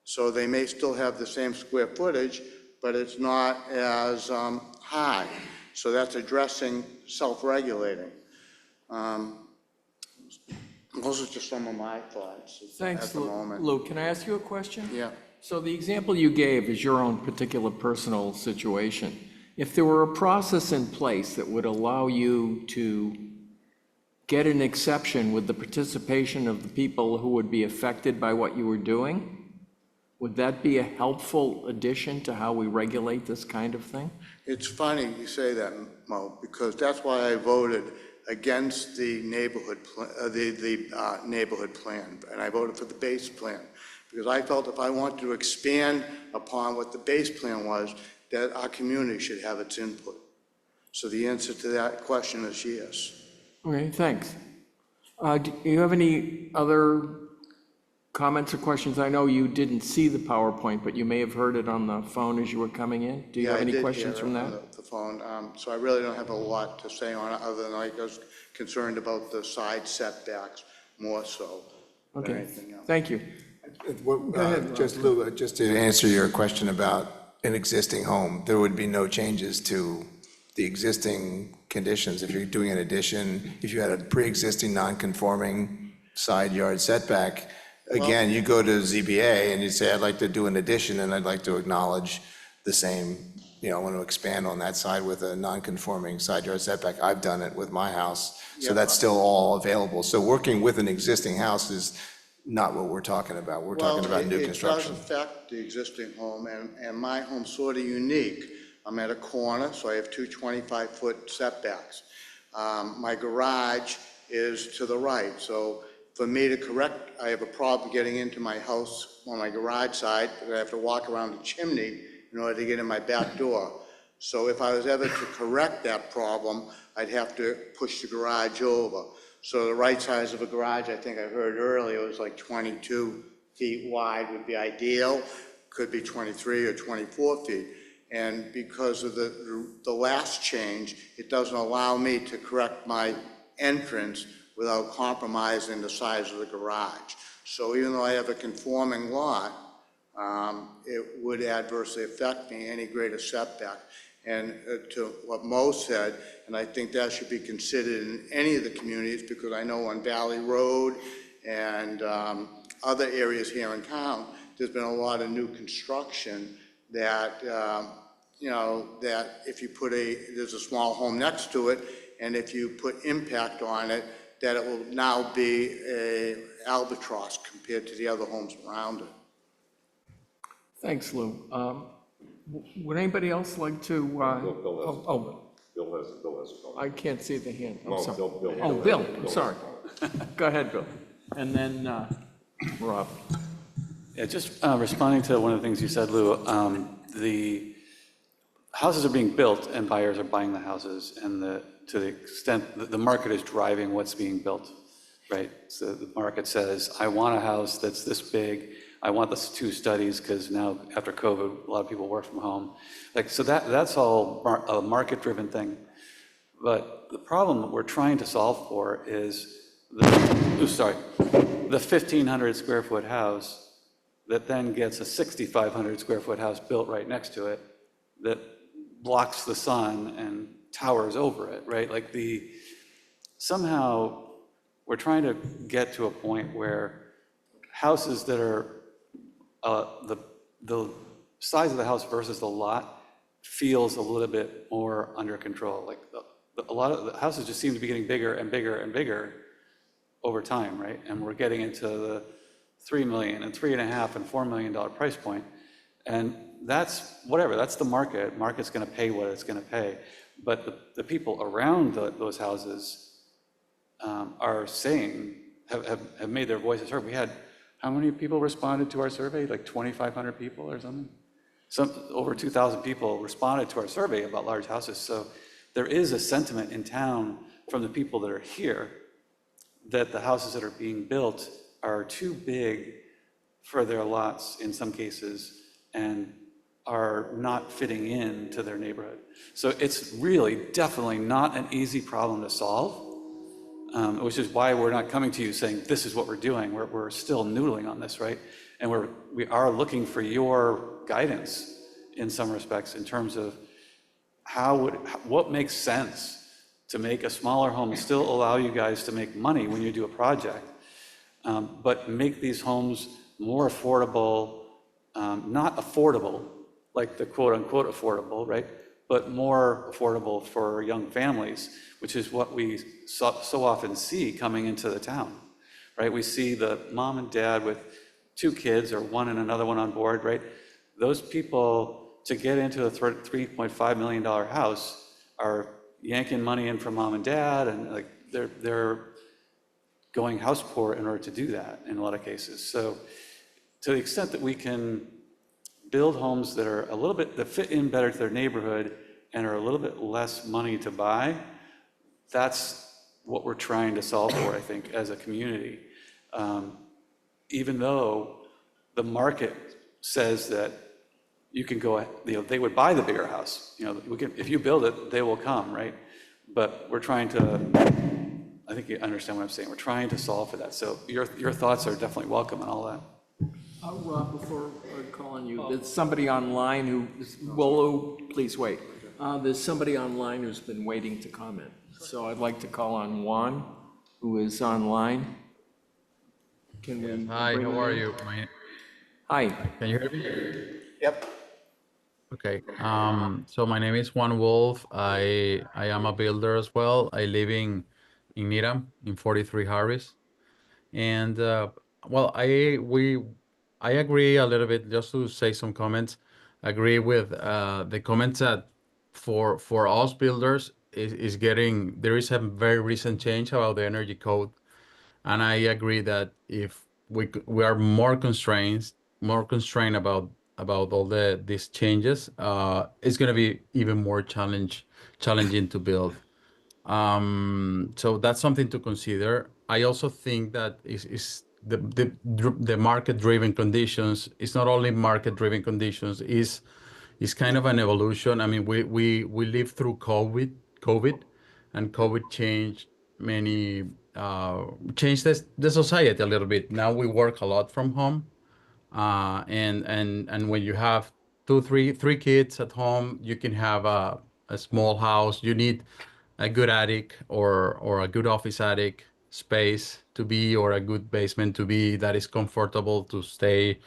So they may still have the same square footage, but it's not as high. So that's addressing self-regulating. Those are just some of my thoughts Thanks, at the moment. Lou. Can I ask you a question? Yeah. So the example you gave is your own particular personal situation. If there were a process in place that would allow you to get an exception with the participation of the people who would be affected by what you were doing, would that be a helpful addition to how we regulate this kind of thing? It's funny you say that, Mo, because that's why I voted against the neighborhood plan, and I voted for the base plan, because I felt if I wanted to expand upon what the base plan was, that our community should have its input. So the answer to that question is yes. Okay, thanks. Do you have any other comments or questions? I know you didn't see the PowerPoint, but you may have heard it on the phone as you were coming in. Do you have any questions from that? Yeah, I did hear it on the phone. So I really don't have a lot to say on it, other than I was concerned about the side setbacks more so than Okay, anything else. thank you. Just Lou, just to answer your question about an existing home, there would be no changes to the existing conditions. If you're doing an addition, if you had a pre-existing non-conforming side yard setback, again, you go to ZBA and you say, I'd like to do an addition and I'd like to acknowledge the same I want to expand on that side with a non-conforming side yard setback. I've done it with my house, so that's still all available. So working with an existing house is not what we're talking about. We're talking about new construction. It does affect the existing home, and my home's sort of unique. I'm at a corner, so I have two 25-foot setbacks. My garage is to the right, so for me to correct, I have a problem getting into my house on my garage side, because I have to walk around the chimney in order to get in my back door. So if I was ever to correct that problem, I'd have to push the garage over. So the right size of a garage, I think I heard earlier, was like 22 feet wide would be ideal, could be 23 or 24 feet. And because of the last change, it doesn't allow me to correct my entrance without compromising the size of the garage. So even though I have a conforming lot, it would adversely affect me, any greater setback. And to what Mo said, and I think that should be considered in any of the communities, because I know on Valley Road and other areas here in town, there's been a lot of new construction that, that if you put there's a small home next to it, and if you put impact on it, that it will now be a albatross compared to the other homes around it. Thanks, Lou. Would anybody else like to? Bill has a comment. I can't see the hand. I'm No, sorry. Bill. Oh, Bill, I'm sorry. Go ahead, Bill. And then Rob. Yeah, just responding to one of the things you said, Lou, the houses are being built and buyers are buying the houses, and to the extent that the market is driving what's being built, right? So the market says, I want a house that's this big, I want this 2 studies, because now after COVID, a lot of people work from home. So that's all a market-driven thing. But the problem that we're trying to solve for is the 1,500 square foot house that then gets a 6,500 square foot house built right next to it that blocks the sun and towers over it, right? Somehow we're trying to get to a point where houses that are the size of the house versus the lot feels a little bit more under control. A lot of the houses just seem to be getting bigger and bigger and bigger over time, right? And we're getting into the $3 million and $3.5 and $4 million price point. And that's whatever, that's the market. Market's gonna pay what it's gonna pay. But the people around those houses are saying, have made their voices heard. We had, how many people responded to our survey? Like 2,500 people or something? Over 2,000 people responded to our survey about large houses. So there is a sentiment in town from the people that are here that the houses that are being built are too big for their lots in some cases and are not fitting into their neighborhood. So it's really definitely not an easy problem to solve, which is why we're not coming to you saying, this is what we're doing. We're still noodling on this, right? And we are looking for your guidance in some respects in terms of what makes sense to make a smaller home still allow you guys to make money when you do a project, but make these homes more affordable, not affordable, like the quote-unquote affordable, right? But more affordable for young families, which is what we so often see coming into the town, right? We see the mom and dad with 2 kids or one and another one on board, right? Those people, to get into a $3.5 million house, are yanking money in from mom and dad, and they're going house poor in order to do that in a lot of cases. So to the extent that we can build homes that are that fit in better to their neighborhood and are a little bit less money to buy, that's what we're trying to solve for, I think, as a community. Even though the market says that you can go, they would buy the bigger house. If you build it, they will come, right? But we're trying to, I think you understand what I'm saying. We're trying to solve for that. So your thoughts are definitely welcome and all that. Rob, before I call on you, there's somebody online please wait. There's somebody online who's been waiting to comment. So I'd like to call on Juan, who is online. Can we? Hi, bring how him are in? you? Hi. Can you hear me? Yep. Okay, so my name is Juan Wolf. I am a builder as well. I live in Needham in 43 Harris. And well, I agree a little bit, just to say some comments. Agree with the comments that for us builders is getting, there is a very recent change about the energy code. And I agree that if we are more constrained about all these changes, it's going to be even more challenging to build. So that's something to consider. I also think that is the market-driven conditions. It's not only market-driven conditions. Is kind of an evolution. I mean, we lived through COVID, and COVID changed many changed the society a little bit. Now we work a lot from home, and when you have three kids at home, you can have a small house. You need a good attic or a good office attic space to be, or a good basement to be, that is comfortable to stay,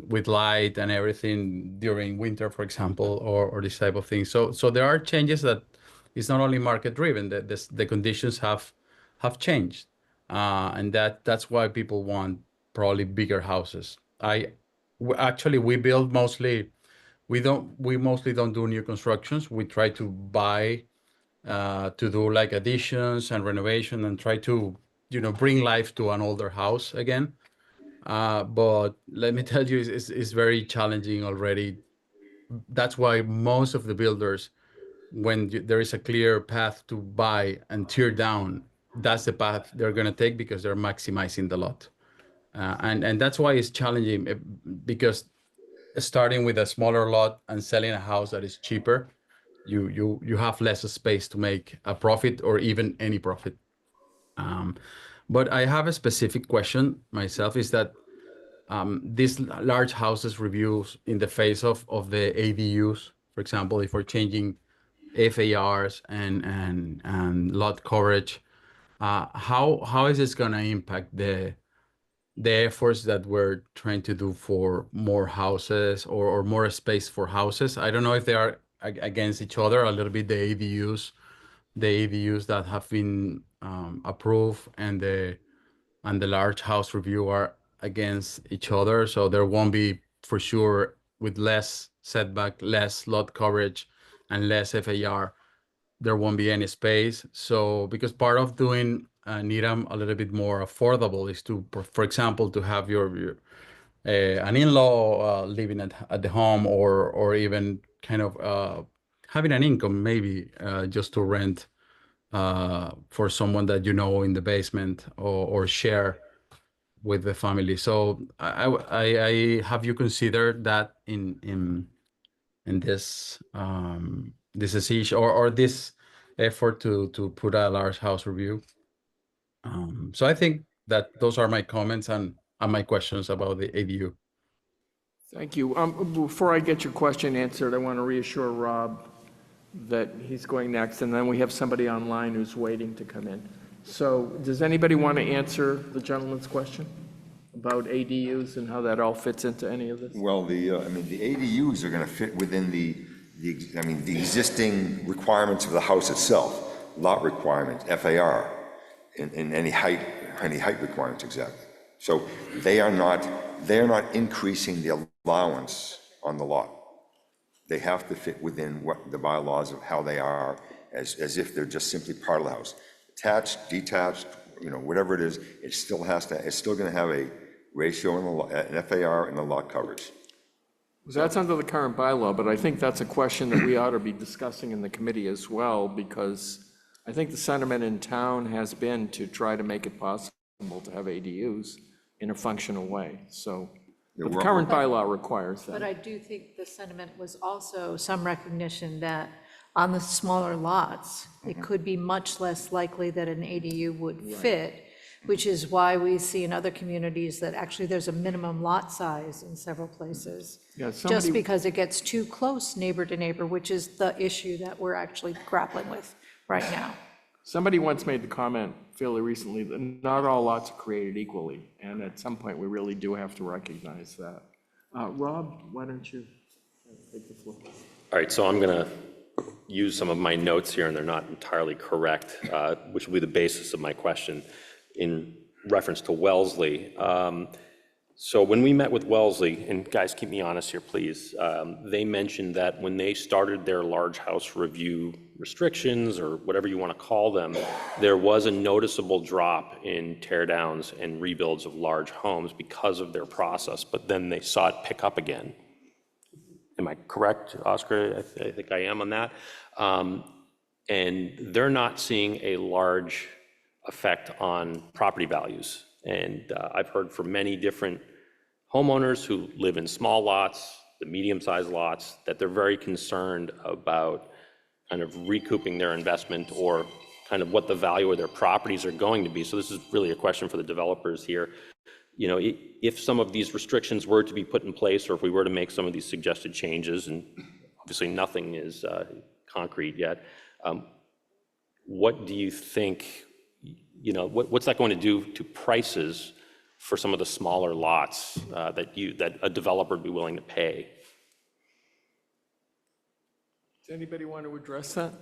with light and everything during winter, for example, or this type of thing. So there are changes that it's not only market driven, that the conditions have changed, and that's why people want probably bigger houses. Actually, we mostly don't do new constructions. We try to buy, to do like additions and renovation, and try to bring life to an older house again. But let me tell you, it's very challenging already. That's why most of the builders, when there is a clear path to buy and tear down, that's the path they're going to take, because they're maximizing the lot. And that's why it's challenging, because starting with a smaller lot and selling a house that is cheaper, you have less space to make a profit, or even any profit. But I have a specific question myself, is that these large houses reviews in the face of the ADUs, for example, if we're changing FARs and lot coverage, how is this going to impact the efforts that we're trying to do for more houses, or more space for houses? I don't know if they are against each other a little bit, the ADUs that have been approved, and the large house review are against each other. So there won't be, for sure, with less setback, less lot coverage, and less FAR, there won't be any space. So because part of doing Needham a little bit more affordable is to, for example, to have your an in-law living at the home, or even kind of having an income, maybe just to rent for someone that in the basement, or share with the family. So I have you considered that in this this decision, or this effort to put a large house review? So I think that those are my comments and my questions about the ADU. Thank you. Before I get your question answered, I want to reassure Rob that he's going next, and then we have somebody online who's waiting to come in. So does anybody want to answer the gentleman's question about ADUs and how that all fits into any of this? Well, I mean, the ADUs are going to fit within the existing requirements of the house itself, lot requirements, FAR, and any height requirements, exactly. So they are not increasing the allowance on the lot. They have to fit within what the bylaws of how they are, as if they're just simply part of the house. Attached, detached, whatever it is, it's still going to have a ratio in an FAR and the lot coverage. So that's under the current bylaw, but I think that's a question that we ought to be discussing in the committee as well, because I think the sentiment in town has been to try to make it possible to have ADUs in a functional way. So but the current bylaw requires that. But I do think the sentiment was also some recognition that on the smaller lots, it could be much less likely that an ADU would fit, which is why we see in other communities that actually there's a minimum lot size in several places. Yeah, Just because it gets too close neighbor to neighbor, which is the issue that we're actually grappling with right now. Somebody once made the comment fairly recently that not all lots are created equally, and at some point, we really do have to recognize that. Rob, why don't you? All right, so I'm going to use some of my notes here, and they're not entirely correct, which will be the basis of my question in reference to Wellesley. So when we met with Wellesley, and guys, keep me honest here, please, they mentioned that when they started their large house review restrictions, or whatever you want to call them, there was a noticeable drop in tear downs and rebuilds of large homes because of their process, but then they saw it pick up again. Am I correct, Oscar? I think I am on that. And they're not seeing a large effect on property values. And I've heard from many different homeowners who live in small lots, the medium-sized lots, that they're very concerned about kind of recouping their investment or kind of what the value of their properties are going to be. So this is really a question for the developers here. You know, if some of these restrictions were to be put in place, or if we were to make some of these suggested changes, and obviously nothing is concrete yet, what do you think, you know, what's that going to do to prices for some of the smaller lots that a developer would be willing to pay? Does anybody want to address that?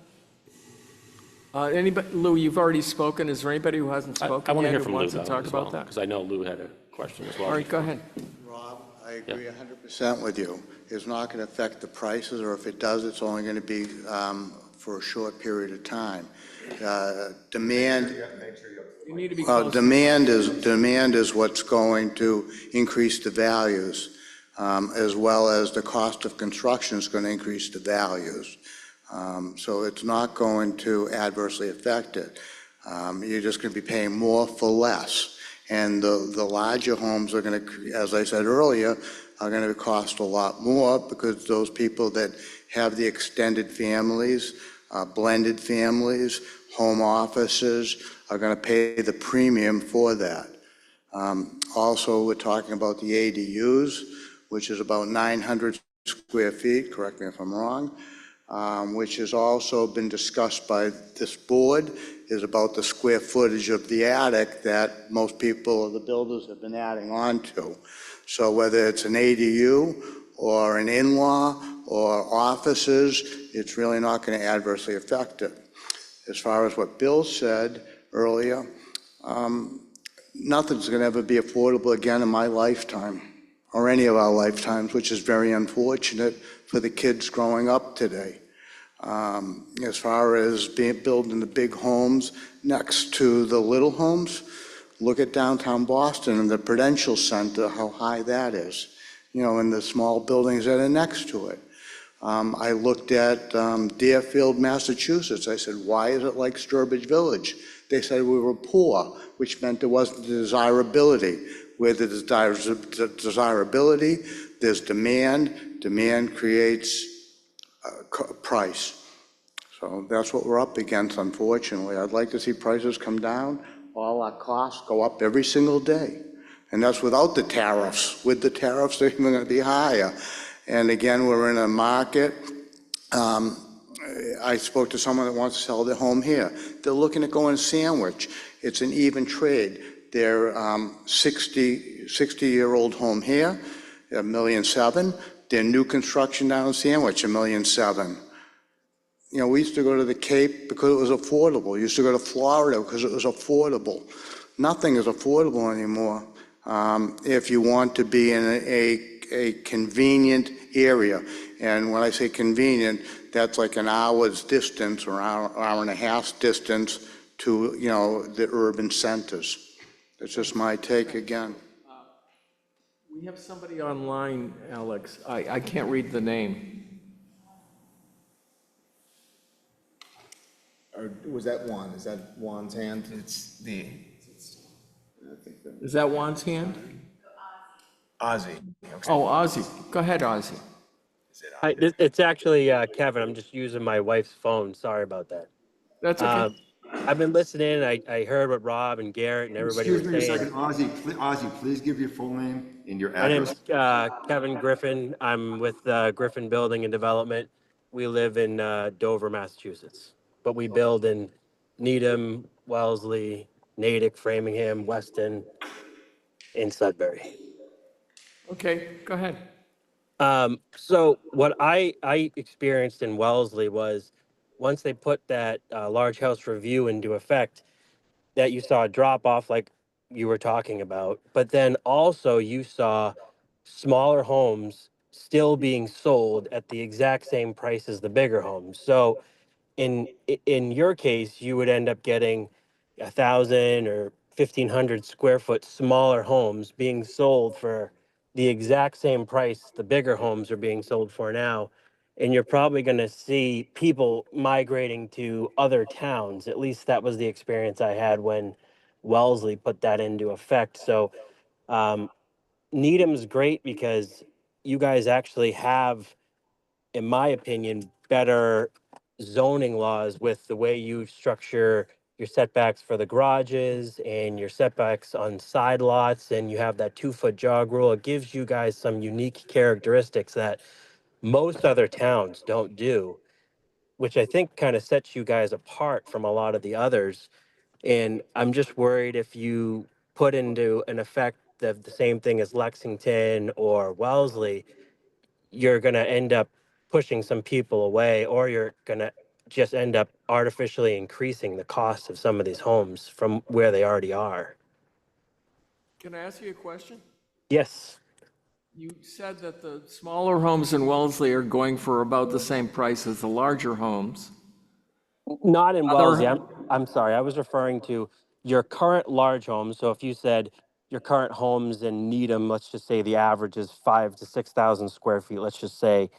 Anybody, Lou, you've already spoken. Is there anybody who hasn't spoken I want to yet hear who from Lou, wants to though, talk as well, about that? because I know Lou had a question as well. All right, go ahead. Rob, I agree 100% with you. It's not going to affect the prices, or if it does, it's only going to be for a short period of time. Demand. You need to be Well, close. demand is what's going to increase the values, as well as the cost of construction is going to increase the values. So it's not going to adversely affect it. You're just going to be paying more for less. And the larger homes are going to, as I said earlier, are going to cost a lot more, because those people that have the extended families, blended families, home offices, are going to pay the premium for that. Also, we're talking about the ADUs, which is about 900 square feet, correct me if I'm wrong, which has also been discussed by this board, is about the square footage of the attic that most people, the builders, have been adding on to. So whether it's an ADU or an in-law or offices, it's really not going to adversely affect it. As far as what Bill said earlier, nothing's going to ever be affordable again in my lifetime, or any of our lifetimes, which is very unfortunate for the kids growing up today. As far as building the big homes next to the little homes, look at downtown Boston and the Prudential Center, how high that is, you know, and the small buildings that are next to it. I looked at Deerfield, Massachusetts. I said, why is it like Sturbridge Village? They said we were poor, which meant there wasn't desirability. Where there's desirability, there's demand. Demand creates price. So that's what we're up against, unfortunately. I'd like to see prices come down. All our costs go up every single day. And that's without the tariffs. With the tariffs, they're even going to be higher. And again, we're in a market. I spoke to someone that wants to sell their home here. They're looking at going Sandwich. It's an even trade. Their 60-year-old home here, $1.7 million. Their new construction down in Sandwich, $1.7 million. You know, we used to go to the Cape because it was affordable. We used to go to Florida because it was affordable. Nothing is affordable anymore if you want to be in a convenient area. And when I say convenient, that's like an hour's distance or hour and a half distance to, you know, the urban centers. That's just my take again. We have somebody online, Alex. I can't read the name. Or was that Juan? Is that Juan's hand? It's the. Is that Juan's hand? Ozzy. Oh, Ozzy. Go ahead, Ozzy. Hi, it's actually Kevin. I'm just using my wife's phone. Sorry about that. That's okay. I've been listening. I heard what Rob and Garrett and everybody Excuse me were a saying. second, Ozzy, please give your full name and your My address. name's Kevin Griffin. I'm with Griffin Building and Development. We live in Dover, Massachusetts, but we build in Needham, Wellesley, Natick, Framingham, Weston, and Sudbury. Okay, go ahead. So what I experienced in Wellesley was once they put that large house review into effect, that you saw a drop off like you were talking about, but then also you saw smaller homes still being sold at the exact same price as the bigger homes. So in your case, you would end up getting 1,000 or 1,500 square foot smaller homes being sold for the exact same price the bigger homes are being sold for now. And you're probably going to see people migrating to other towns. At least that was the experience I had when Wellesley put that into effect. So um, Needham's great because you guys actually have, in my opinion, better zoning laws with the way you structure your setbacks for the garages and your setbacks on side lots, and you have that 2-foot jog rule. It gives you guys some unique characteristics that most other towns don't do, which I think kind of sets you guys apart from a lot of the others. And I'm just worried if you put into an effect the same thing as Lexington or Wellesley, you're going to end up pushing some people away, or you're going to just end up artificially increasing the cost of some of these homes from where they already are. Can I ask you a question? Yes. You said that the smaller homes in Wellesley are going for about the same price as the larger homes. Not in Other- Wellesley. I'm sorry. I was referring to your current large homes. So if you said your current homes in Needham, let's just say the average is 5,000 to 6,000 square feet. Let's just say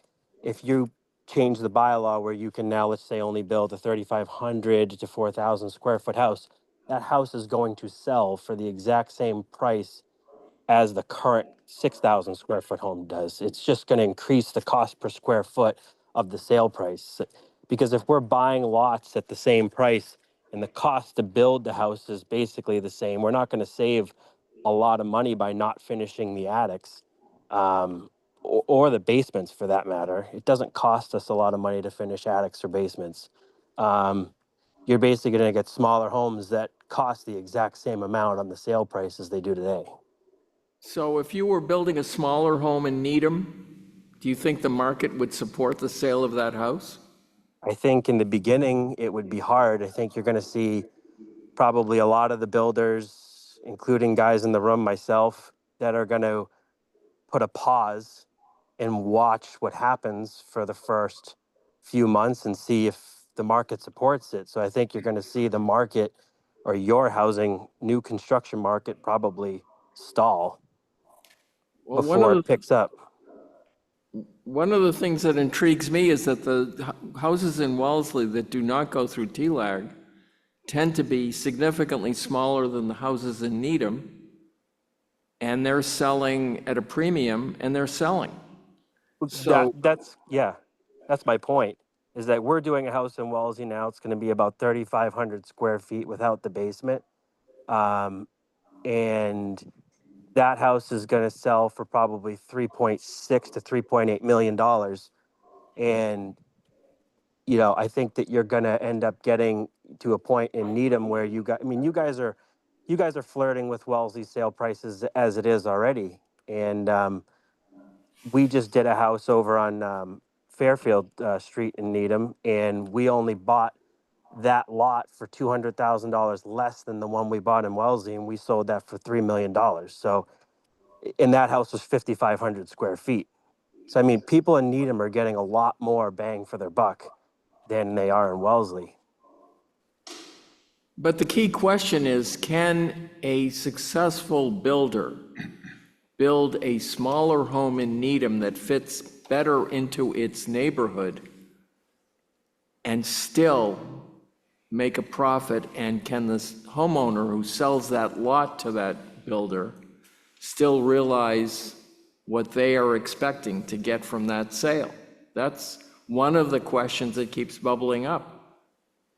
if you change the bylaw where you can now, let's say, only build a 3,500 to 4,000 square foot house, that house is going to sell for the exact same price as the current 6,000 square foot home does. It's just going to increase the cost per square foot of the sale price. Because if we're buying lots at the same price and the cost to build the house is basically the same, we're not going to save a lot of money by not finishing the attics or the basements for that matter. It doesn't cost us a lot of money to finish attics or basements. You're basically going to get smaller homes that cost the exact same amount on the sale price as they do today. So if you were building a smaller home in Needham, do you think the market would support the sale of that house? I think in the beginning, it would be hard. I think you're going to see probably a lot of the builders, including guys in the room, myself, that are going to put a pause and watch what happens for the first few months and see if the market supports it. So I think you're going to see the market or your housing, new construction market probably stall Well, before it picks up. one of the things that intrigues me is that the houses in Wellesley that do not go through TLAG tend to be significantly smaller than the houses in Needham, and they're selling at a premium, and they're selling. So That's my point, is that we're doing a house in Wellesley now. It's going to be about 3,500 square feet without the basement. And that house is going to sell for probably 3.6 to 3.8 million dollars. And, you know, I think that you're going to end up getting to a point in Needham where you guys are flirting with Wellesley sale prices as it is already. And we just did a house over on Fairfield Street in Needham, and we only bought that lot for $200,000 less than the one we bought in Wellesley, and we sold that for $3 million. So, and that house was 5,500 square feet. So, I mean, people in Needham are getting a lot more bang for their buck than they are in Wellesley. But the key question is, can a successful builder build a smaller home in Needham that fits better into its neighborhood and still make a profit? And can this homeowner who sells that lot to that builder still realize what they are expecting to get from that sale? That's one of the questions that keeps bubbling up.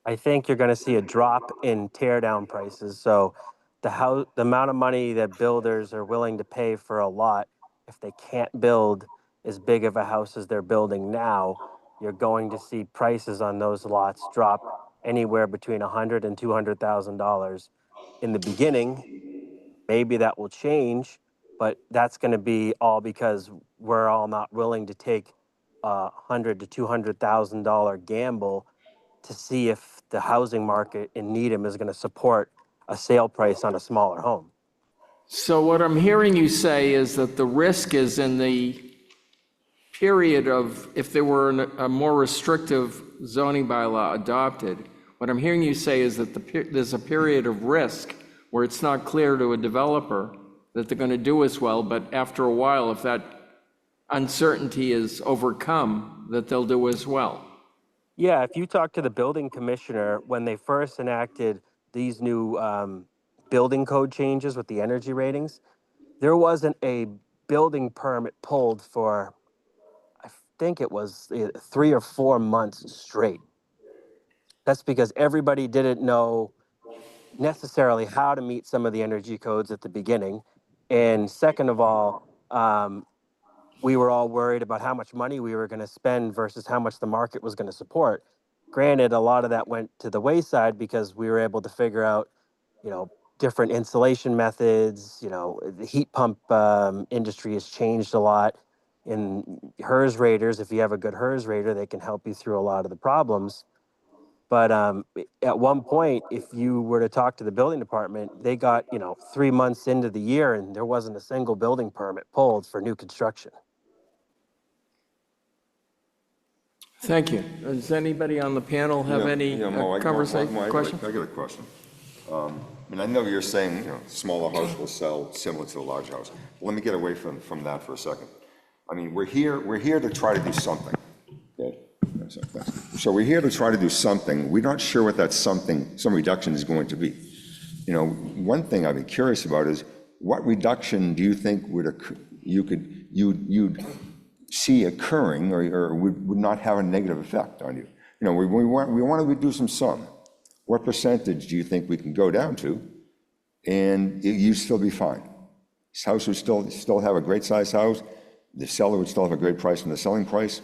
I think you're going to see a drop in tear down prices. So the amount of money that builders are willing to pay for a lot, if they can't build as big of a house as they're building now, you're going to see prices on those lots drop anywhere between $100,000 and $200,000 in the beginning. Maybe that will change but that's going to be all because we're all not willing to take a $100,000 to $200,000 gamble to see if the housing market in Needham is going to support a sale price on a smaller home. So what I'm hearing you say is that the risk is in the period of, if there were a more restrictive zoning bylaw adopted, what I'm hearing you say is that there's a period of risk where it's not clear to a developer that they're going to do as well, but after a while, if that uncertainty is overcome, that they'll do as well. Yeah, if you talk to the building commissioner, when they first enacted these new building code changes with the energy ratings, there wasn't a building permit pulled for, I think it was 3 or 4 months straight. That's because everybody didn't know necessarily how to meet some of the energy codes at the beginning. And second of all, we were all worried about how much money we were going to spend versus how much the market was going to support. Granted, a lot of that went to the wayside because we were able to figure out, different insulation methods. The heat pump industry has changed a lot. In HERS raters, if you have a good HERS rater, they can help you through a lot of the problems. But at one point, if you were to talk to the building department, they got, 3 months into the year and there wasn't a single building permit pulled for new construction. Thank you. Does anybody on the panel have any conversation, question? I got a question. I know you're saying, smaller house will sell similar to the large house. Let me get away from that for a second. We're here to try to do something. Okay? So we're here to try to do something. We're not sure what that something, some reduction is going to be. One thing I'd be curious about is what reduction do you think you'd see occurring or would not have a negative effect on you? We want to reduce some sum. What percentage do you think we can go down to and you'd still be fine? This house would still have a great size house. The seller would still have a great price on the selling price.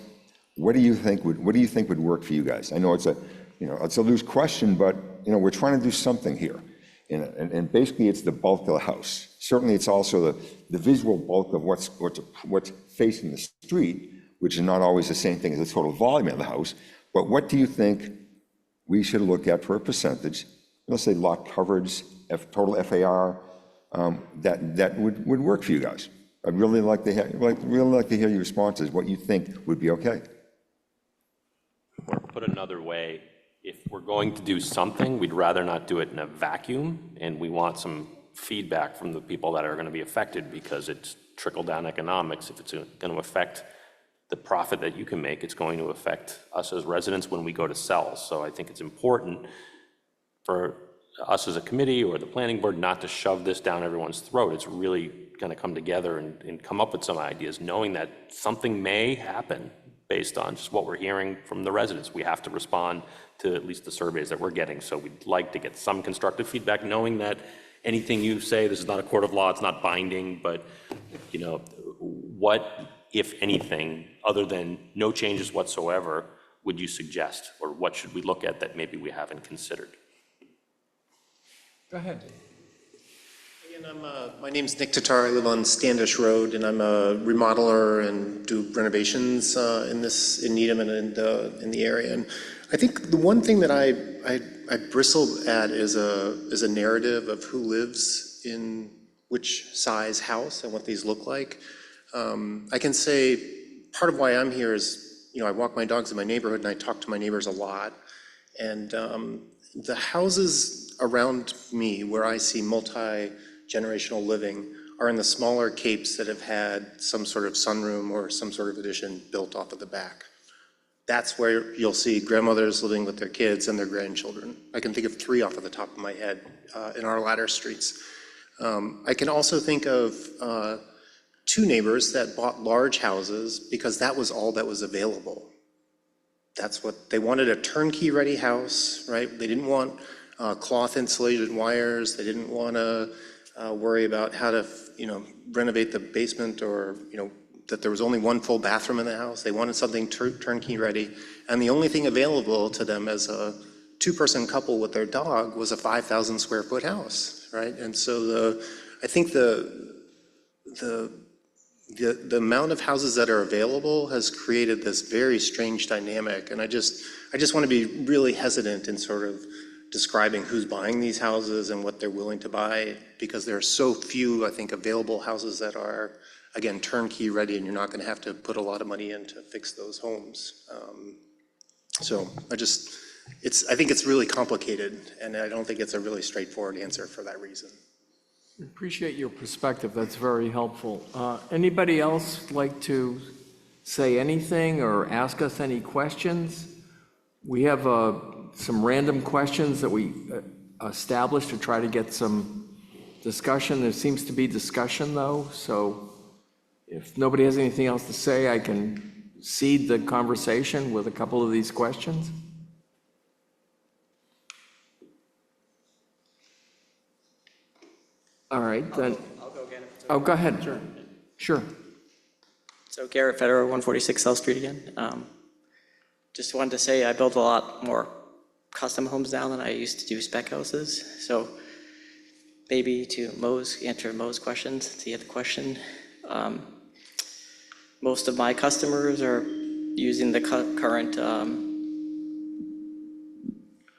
What do you think would work for you guys? I know it's a loose question, but we're trying to do something here. And basically it's the bulk of the house. Certainly it's also the visual bulk of what's facing the street, which is not always the same thing as the total volume of the house. But what do you think we should look at for a percentage, let's say lot coverage, total FAR, that would work for you guys? I'd really like to hear your responses, what you think would be okay. Or put another way, if we're going to do something, we'd rather not do it in a vacuum, and we want some feedback from the people that are going to be affected because it's trickle-down economics. If it's going to affect the profit that you can make, it's going to affect us as residents when we go to sell. So I think it's important for us as a committee or the planning board not to shove this down everyone's throat. It's really going to come together and come up with some ideas, knowing that something may happen based on just what we're hearing from the residents. We have to respond to at least the surveys that we're getting. So we'd like to get some constructive feedback, knowing that anything you say, this is not a court of law, it's not binding, but what, if anything, other than no changes whatsoever, would you suggest? Or what should we look at that maybe we haven't considered? Go ahead. Again, my name's Nick Tatar. I live on Standish Road, and I'm a remodeler and do renovations in Needham and in the area. And I think the one thing that I bristle at is a narrative of who lives in which size house and what these look like. I can say part of why I'm here is, I walk my dogs in my neighborhood and I talk to my neighbors a lot. And the houses around me where I see multi-generational living are in the smaller capes that have had some sort of sunroom or some sort of addition built off of the back. That's where you'll see grandmothers living with their kids and their grandchildren. I can think of 3 off of the top of my head in our ladder streets. I can also think of 2 neighbors that bought large houses because that was all that was available. That's what they wanted, a turnkey ready house, right? They didn't want cloth insulated wires. They didn't want to worry about how to, renovate the basement or, that there was only one full bathroom in the house. They wanted something turnkey ready. And the only thing available to them as a 2-person couple with their dog was a 5,000 square foot house, right? And so I think the amount of houses that are available has created this very strange dynamic, and I just want to be really hesitant in sort of describing who's buying these houses and what they're willing to buy, because there are so few, I think, available houses that are, again, turnkey ready, and you're not going to have to put a lot of money in to fix those homes. So I think it's really complicated, and I don't think it's a really straightforward answer for that reason. Appreciate your perspective, that's very helpful. Anybody else like to say anything or ask us any questions? We have some random questions that we established to try to get some discussion. There seems to be discussion, though, so if nobody has anything else to say, I can seed the conversation with a couple of these questions. All right, then. I'll go again. Oh, go ahead. Sure. So Garrett Federer, 146 South Street again. Just wanted to say I built a lot more custom homes now than I used to do spec houses. So maybe to answer Mo's questions, to get the question. Most of my customers are using the current.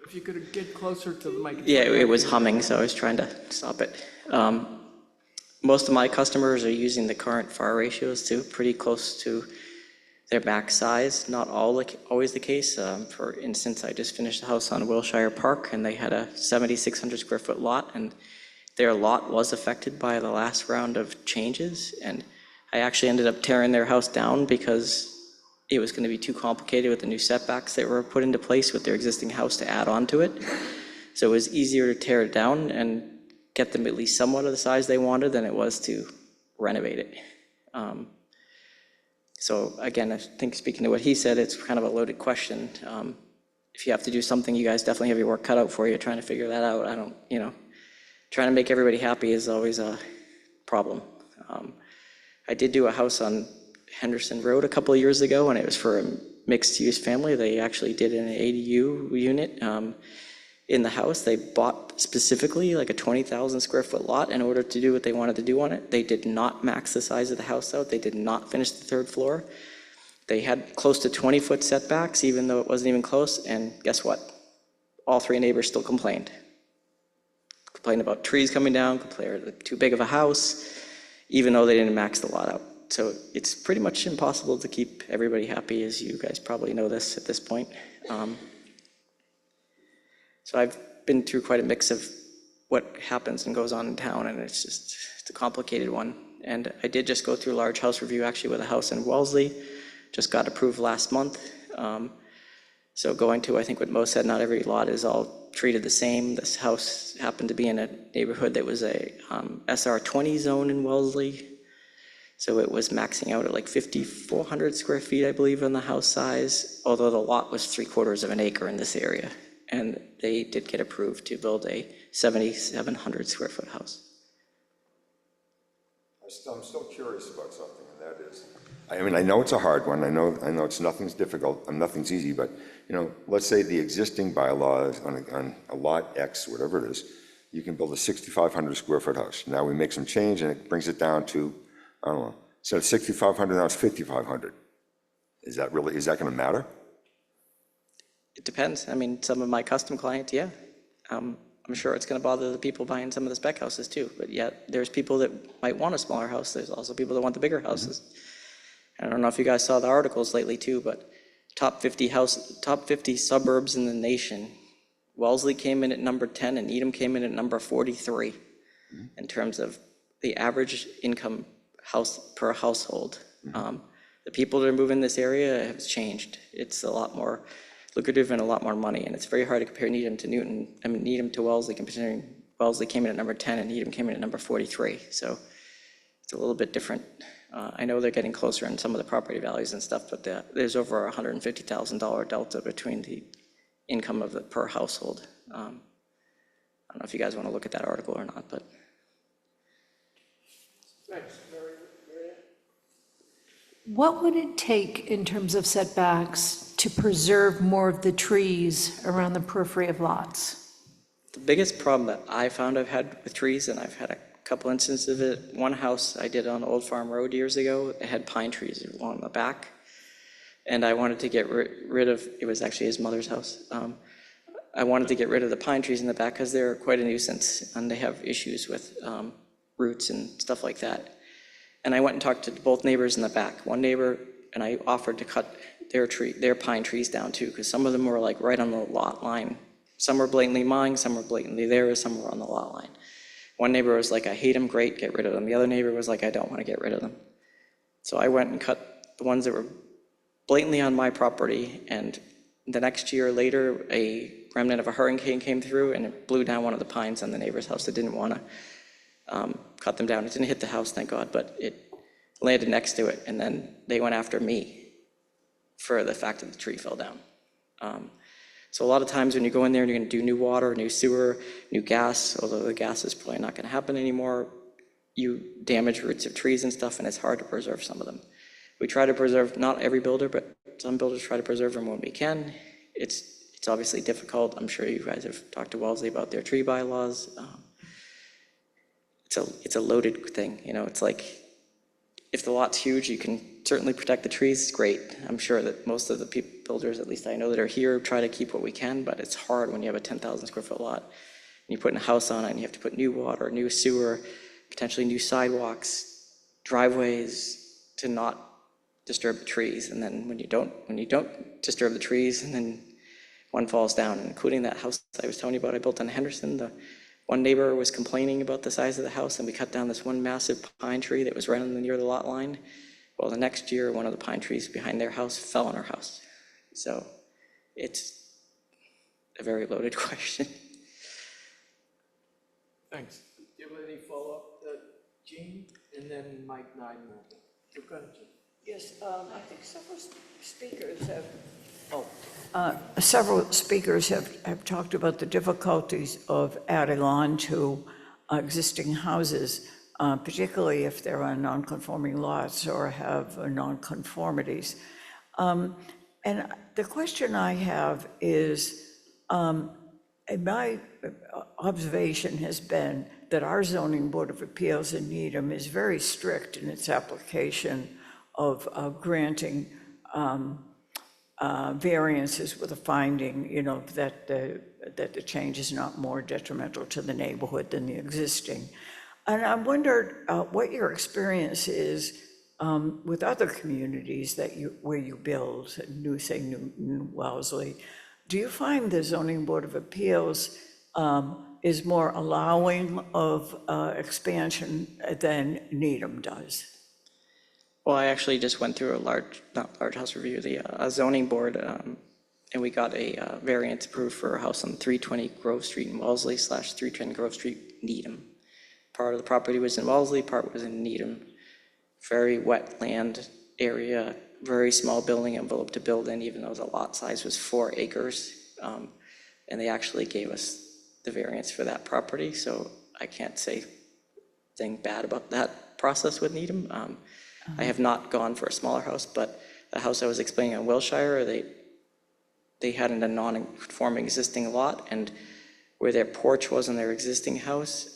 If you could get closer to the mic. Yeah, it was humming, so I was trying to stop it. Most of my customers are using the current FAR ratios too, pretty close to their max size. Not always the case. For instance, I just finished a house on Wilshire Park, and they had a 7,600 square foot lot, and their lot was affected by the last round of changes. And I actually ended up tearing their house down because it was going to be too complicated with the new setbacks that were put into place with their existing house to add on to it. So it was easier to tear it down and get them at least somewhat of the size they wanted than it was to renovate it. So again, I think speaking to what he said, it's kind of a loaded question. If you have to do something, you guys definitely have your work cut out for you trying to figure that out. Trying to make everybody happy is always a problem. I did do a house on Henderson Road a couple of years ago, and it was for a mixed-use family. They actually did an ADU unit in the house. They bought specifically like a 20,000 square foot lot in order to do what they wanted to do on it. They did not max the size of the house out. They did not finish the third floor. They had close to 20-foot setbacks, even though it wasn't even close, and guess what? All three neighbors still complained. Complained about trees coming down, complained too big of a house, even though they didn't max the lot out. So it's pretty much impossible to keep everybody happy, as you guys probably know this at this point. So I've been through quite a mix of what happens and goes on in town, and it's a complicated one. And I did just go through a large house review actually with a house in Wellesley, just got approved last month. So going to, I think what Mo said, not every lot is all treated the same. This house happened to be in a neighborhood that was a SR20 zone in Wellesley. So it was maxing out at like 5,400 square feet, I believe, on the house size, although the lot was 3/4 of an acre in this area. And they did get approved to build a 7,700 square foot house. I'm still curious about something, and that is, I know it's a hard one. I know nothing's difficult and nothing's easy, but let's say the existing bylaws on a lot X, whatever it is, you can build a 6,500 square foot house. Now we make some change and it brings it down to, I don't know, instead of 6,500, now it's 5,500. Is that going to matter? It depends. I mean, some of my custom clients, yeah. I'm sure it's going to bother the people buying some of the spec houses too, but yet there's people that might want a smaller house. There's also people that want the bigger houses. I don't know if you guys saw the articles lately too, but top 50 suburbs in the nation. Wellesley came in at number 10 and Needham came in at number 43 in terms of the average income per household. The people that are moving in this area have changed. It's a lot more lucrative and a lot more money, and it's very hard to compare Needham to Newton. I mean, Needham to Wellesley, considering Wellesley came in at number 10 and Needham came in at number 43. So it's a little bit different. I know they're getting closer in some of the property values and stuff, but there's over $150,000 delta between the income of the per household. I don't know if you guys want to look at that article or not, but. Thanks. What would it take in terms of setbacks to preserve more of the trees around the periphery of lots? The biggest problem that I found I've had with trees, and I've had couple instances of it. One house I did on Old Farm Road years ago, it had pine trees along the back. And I wanted to get rid of, it was actually his mother's house. I wanted to get rid of the pine trees in the back because they're quite a nuisance and they have issues with roots and stuff like that. And I went and talked to both neighbors in the back. One neighbor, and I offered to cut their pine trees down too, because some of them were like right on the lot line. Some were blatantly mine, some were blatantly theirs, some were on the lot line. One neighbor was like, I hate them, great, get rid of them. The other neighbor was like, I don't want to get rid of them. So I went and cut the ones that were blatantly on my property, and the next year later, a remnant of a hurricane came through and it blew down one of the pines on the neighbor's house that didn't want to cut them down. It didn't hit the house, thank God, but it landed next to it, and then they went after me for the fact that the tree fell down. So a lot of times when you go in there and you're going to do new water, new sewer, new gas, although the gas is probably not going to happen anymore, you damage roots of trees and stuff, and it's hard to preserve some of them. We try to preserve, not every builder, but some builders try to preserve them when we can. It's obviously difficult. I'm sure you guys have talked to Wellesley about their tree bylaws. It's a loaded thing, you know. It's like, if the lot's huge, you can certainly protect the trees, great. I'm sure that most of the builders, at least I know that are here, try to keep what we can, but it's hard when you have a 10,000 square foot lot. And you put in a house on it, and you have to put new water, new sewer, potentially new sidewalks, driveways, to not disturb the trees. And then when you don't disturb the trees, and then one falls down, including that house I was telling you about I built on Henderson. The one neighbor was complaining about the size of the house, and we cut down this one massive pine tree that was right near the lot line. Well, the next year, one of the pine trees behind their house fell on our house. So it's a very loaded question. Thanks. Do you have any follow-up, Jean? And then Mike Nyden. Go ahead, Jean. Yes, I think several speakers have talked about the difficulties of adding on to existing houses, particularly if they're on non-conforming lots or have non-conformities. And the question I have is, my observation has been that our zoning board of appeals in Needham is very strict in its application of granting variances with a finding, you know, that the change is not more detrimental to the neighborhood than the existing. And I wondered what your experience is with other communities where you build, Newton, Wellesley. Do you find the zoning board of appeals is more allowing of expansion than Needham does? Well, I actually just went through not large house review, a zoning board, and we got a variance approved for a house on 320 Grove Street in Wellesley / 310 Grove Street, Needham. Part of the property was in Wellesley, part was in Needham. Very wet land area, very small building envelope to build in, even though the lot size was 4 acres. And they actually gave us the variance for that property, so I can't say anything bad about that process with Needham. I have not gone for a smaller house, but the house I was explaining on Wilshire, they had a non-conforming existing lot, and where their porch was in their existing house,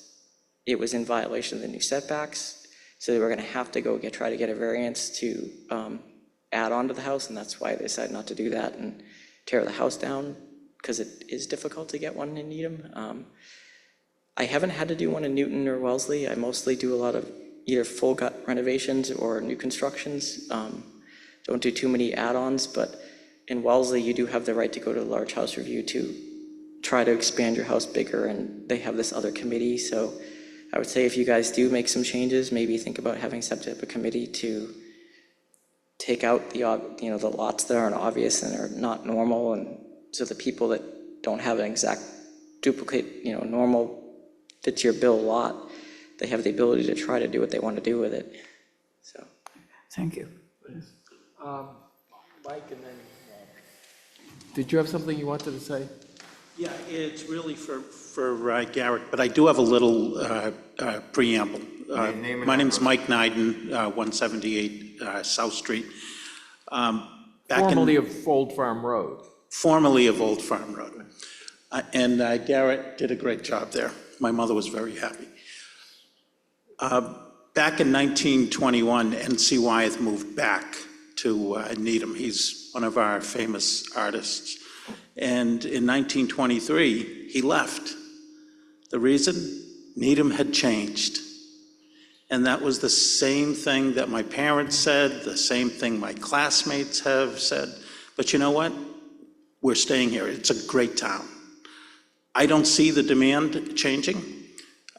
it was in violation of the new setbacks. So they were going to have to go try to get a variance to add on to the house, and that's why they decided not to do that and tear the house down, because it is difficult to get one in Needham. I haven't had to do one in Newton or Wellesley. I mostly do a lot of either full gut renovations or new constructions. Don't do too many add-ons, but in Wellesley, you do have the right to go to a large house review to try to expand your house bigger, and they have this other committee. So I would say if you guys do make some changes, maybe think about having some type of committee to take out the lots that aren't obvious and are not normal, and so the people that don't have an exact duplicate, normal fits your bill lot, they have the ability to try to do what they want to do with it. So, thank you. Mike, and then, did you have something you wanted to say? Yeah, it's really for Garrett, but I do have a little preamble. My name's Mike Nyden, 178 South Street. Formerly of Old Farm Road. Formerly of Old Farm Road. And Garrett did a great job there. My mother was very happy. Back in 1921, N.C. Wyeth moved back to Needham. He's one of our famous artists. And in 1923, he left. The reason? Needham had changed. And that was the same thing that my parents said, the same thing my classmates have said. But you know what? We're staying here. It's a great town. I don't see the demand changing.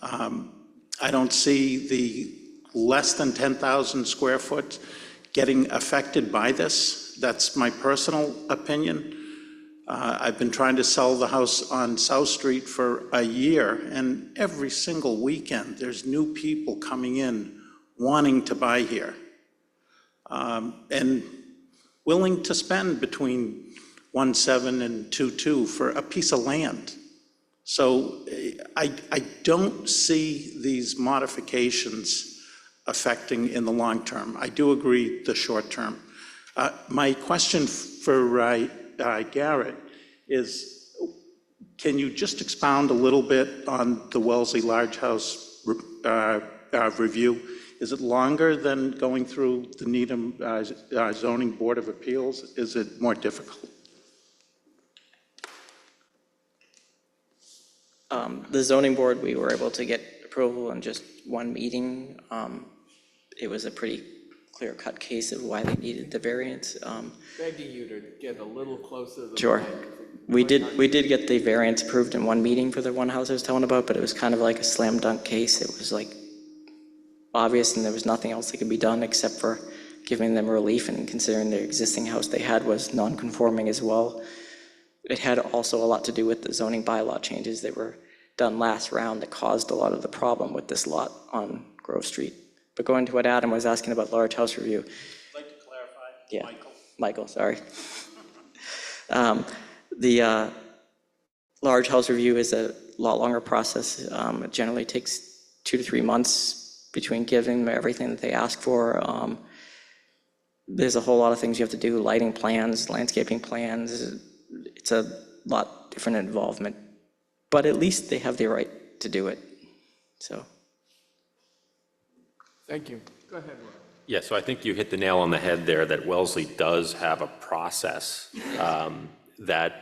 I don't see the less than 10,000 square foot getting affected by this. That's my personal opinion. I've been trying to sell the house on South Street for a year, and every single weekend, there's new people coming in wanting to buy here, and willing to spend between 1.7 and 2.2 for a piece of land. So I don't see these modifications affecting in the long term. I do agree the short term. My question for Garrett is, can you just expound a little bit on the Wellesley Large House review? Is it longer than going through the Needham Zoning Board of Appeals? Is it more difficult? The zoning board, we were able to get approval in just one meeting. It was a pretty clear-cut case of why they needed the variance. Begging you to get a little closer to the Sure. mic. We did get the variance approved in one meeting for the one house I was telling about, but it was kind of like a slam dunk case. It was like obvious, and there was nothing else that could be done except for giving them relief, and considering the existing house they had was non-conforming as well. It had also a lot to do with the zoning bylaw changes that were done last round that caused a lot of the problem with this lot on Grove Street. But going to what Adam was asking about large house review. I'd like to clarify, Yeah, Michael, sorry. The large house review is a lot longer process. It generally takes 2 to 3 months between giving them everything that they ask for. There's a whole lot of things you have to do, lighting plans, landscaping plans. It's a lot different involvement, but at least they have the right to do it, so. Thank you. Go ahead, Rob. Yeah, so I think you hit the nail on the head there, that Wellesley does have a process that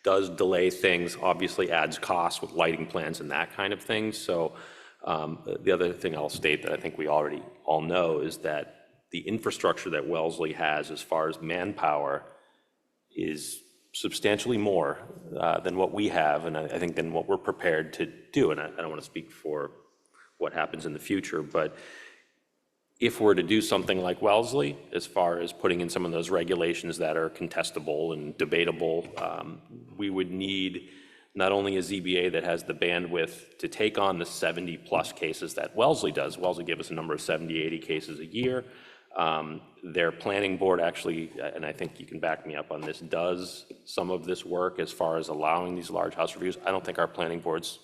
does delay things, obviously adds costs with lighting plans and that kind of thing. So the other thing I'll state that I think we already all know is that the infrastructure that Wellesley has as far as manpower is substantially more than what we have, and I think than what we're prepared to do. And I don't want to speak for what happens in the future, but if we're to do something like Wellesley, as far as putting in some of those regulations that are contestable and debatable, we would need not only a ZBA that has the bandwidth to take on the 70-plus cases that Wellesley does. Wellesley gave us a number of 70, 80 cases a year. Their planning board actually, and I think you can back me up on this, does some of this work as far as allowing these large house reviews. I don't think our planning board's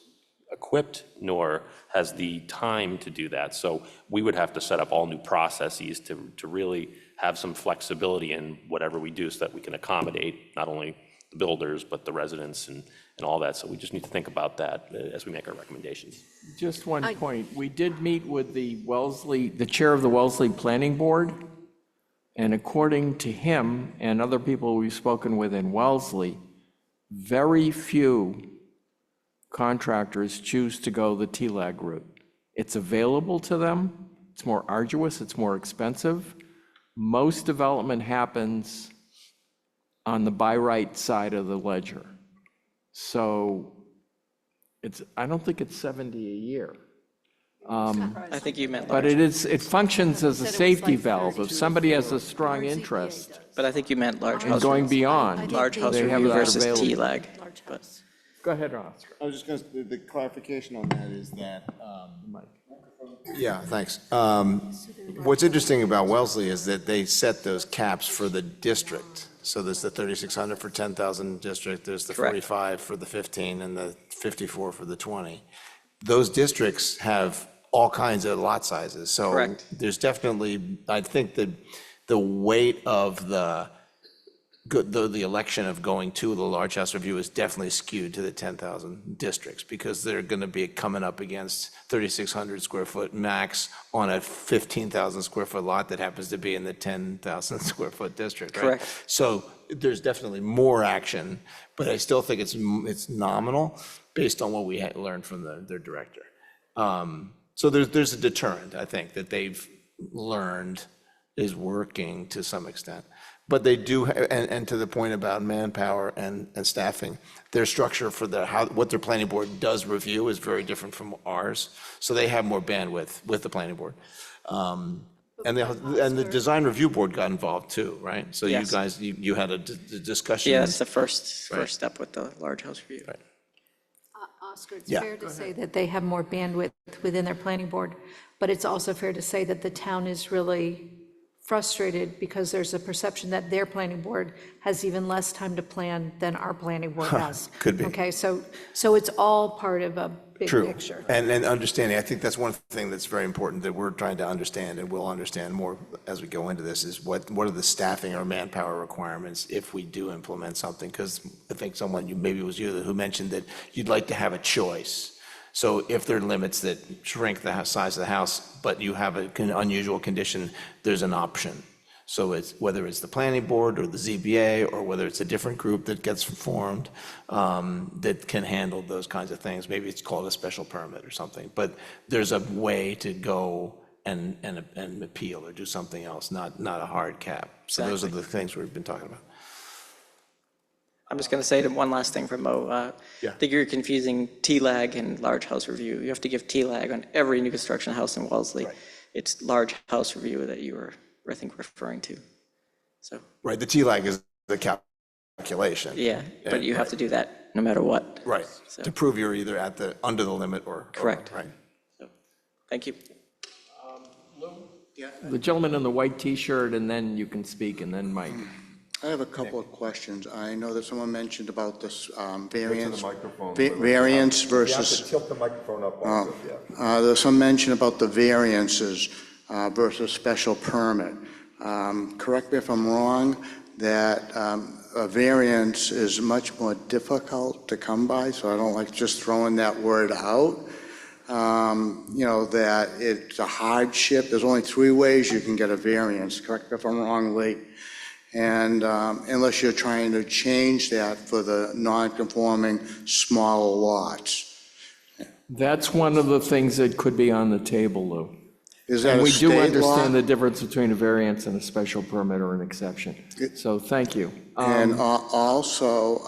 equipped nor has the time to do that. So we would have to set up all new processes to really have some flexibility in whatever we do so that we can accommodate not only the builders, but the residents and all that. So we just need to think about that as we make our recommendations. Just one point. We did meet with the chair of the Wellesley Planning Board, and according to him and other people we've spoken with in Wellesley, very few contractors choose to go the TLAG route. It's available to them. It's more arduous. It's more expensive. Most development happens on the by right side of the ledger. So I don't think it's 70 a year. I think you meant But large. it functions as a safety valve. If somebody has a strong interest But I think you meant large in house. going beyond, Large house they have review that versus available. TLAG. But Go ahead, Oscar. I was just going to, the clarification on that is that, yeah, thanks. What's interesting about Wellesley is that they set those caps for the district. So there's the 3,600 for 10,000 district, there's the Correct. 45 for the 15, and the 54 for the 20. Those districts have all kinds of lot sizes. So Correct. there's definitely, I think that the weight of the the election of going to the large house review is definitely skewed to the 10,000 districts, because they're going to be coming up against 3,600 square foot max on a 15,000 square foot lot that happens to be in the 10,000 square foot district, right? Correct. So there's definitely more action, but I still think it's nominal based on what we had learned from their director. So there's a deterrent, I think, that they've learned is working to some extent. But they do, and to the point about manpower and staffing, their structure for what their planning board does review is very different from ours. So they have more bandwidth with the planning board. And the design review board got involved too, right? So you Yes. guys, you had a discussion. Yeah, that's the first Right. step with the large house review. Right. Oscar, it's Yeah. fair to say that they have more bandwidth within their planning board, but it's also fair to say that the town is really frustrated because there's a perception that their planning board has even less time to plan than our planning board has. Could be. Okay, so it's all part of a big True. picture. And understanding, I think that's one thing that's very important that we're trying to understand, and we'll understand more as we go into this, is what are the staffing or manpower requirements if we do implement something? Because I think maybe it was you who mentioned that you'd like to have a choice. So if there are limits that shrink the size of the house, but you have an unusual condition, there's an option. So it's whether it's the planning board or the ZBA, or whether it's a different group that gets formed that can handle those kinds of things. Maybe it's called a special permit or something. But there's a way to go and appeal or do something else, not a hard cap. So those are the things we've been talking about. I'm just going to say one last thing for Mo. Yeah. I think you're confusing TLAG and large house review. You have to give TLAG on every new construction house in Wellesley. Right. It's large house review that you were, I think, referring to. So, Right, the TLAG is the calculation. yeah, but you have to do that no matter what. Right, So- to prove you're either under the limit or. Correct. Right. So, thank you. The gentleman in the white T-shirt, and then you can speak, and then Mike. I have a couple of questions. I know that someone mentioned about this variance. microphone. Variance You have to versus, tilt the microphone up also, yeah. there's some mention about the variances versus special permit. Correct me if I'm wrong, that a variance is much more difficult to come by, so I don't like just throwing that word out. That it's a hardship. There's only 3 ways you can get a variance, correct me if I'm wrong, Lee. And unless you're trying to change that for the non-conforming smaller lots. That's one of the things that could be on the table, Lou. Is that And a we do state law? understand the difference between a variance and a special permit or an exception. So thank you. And also,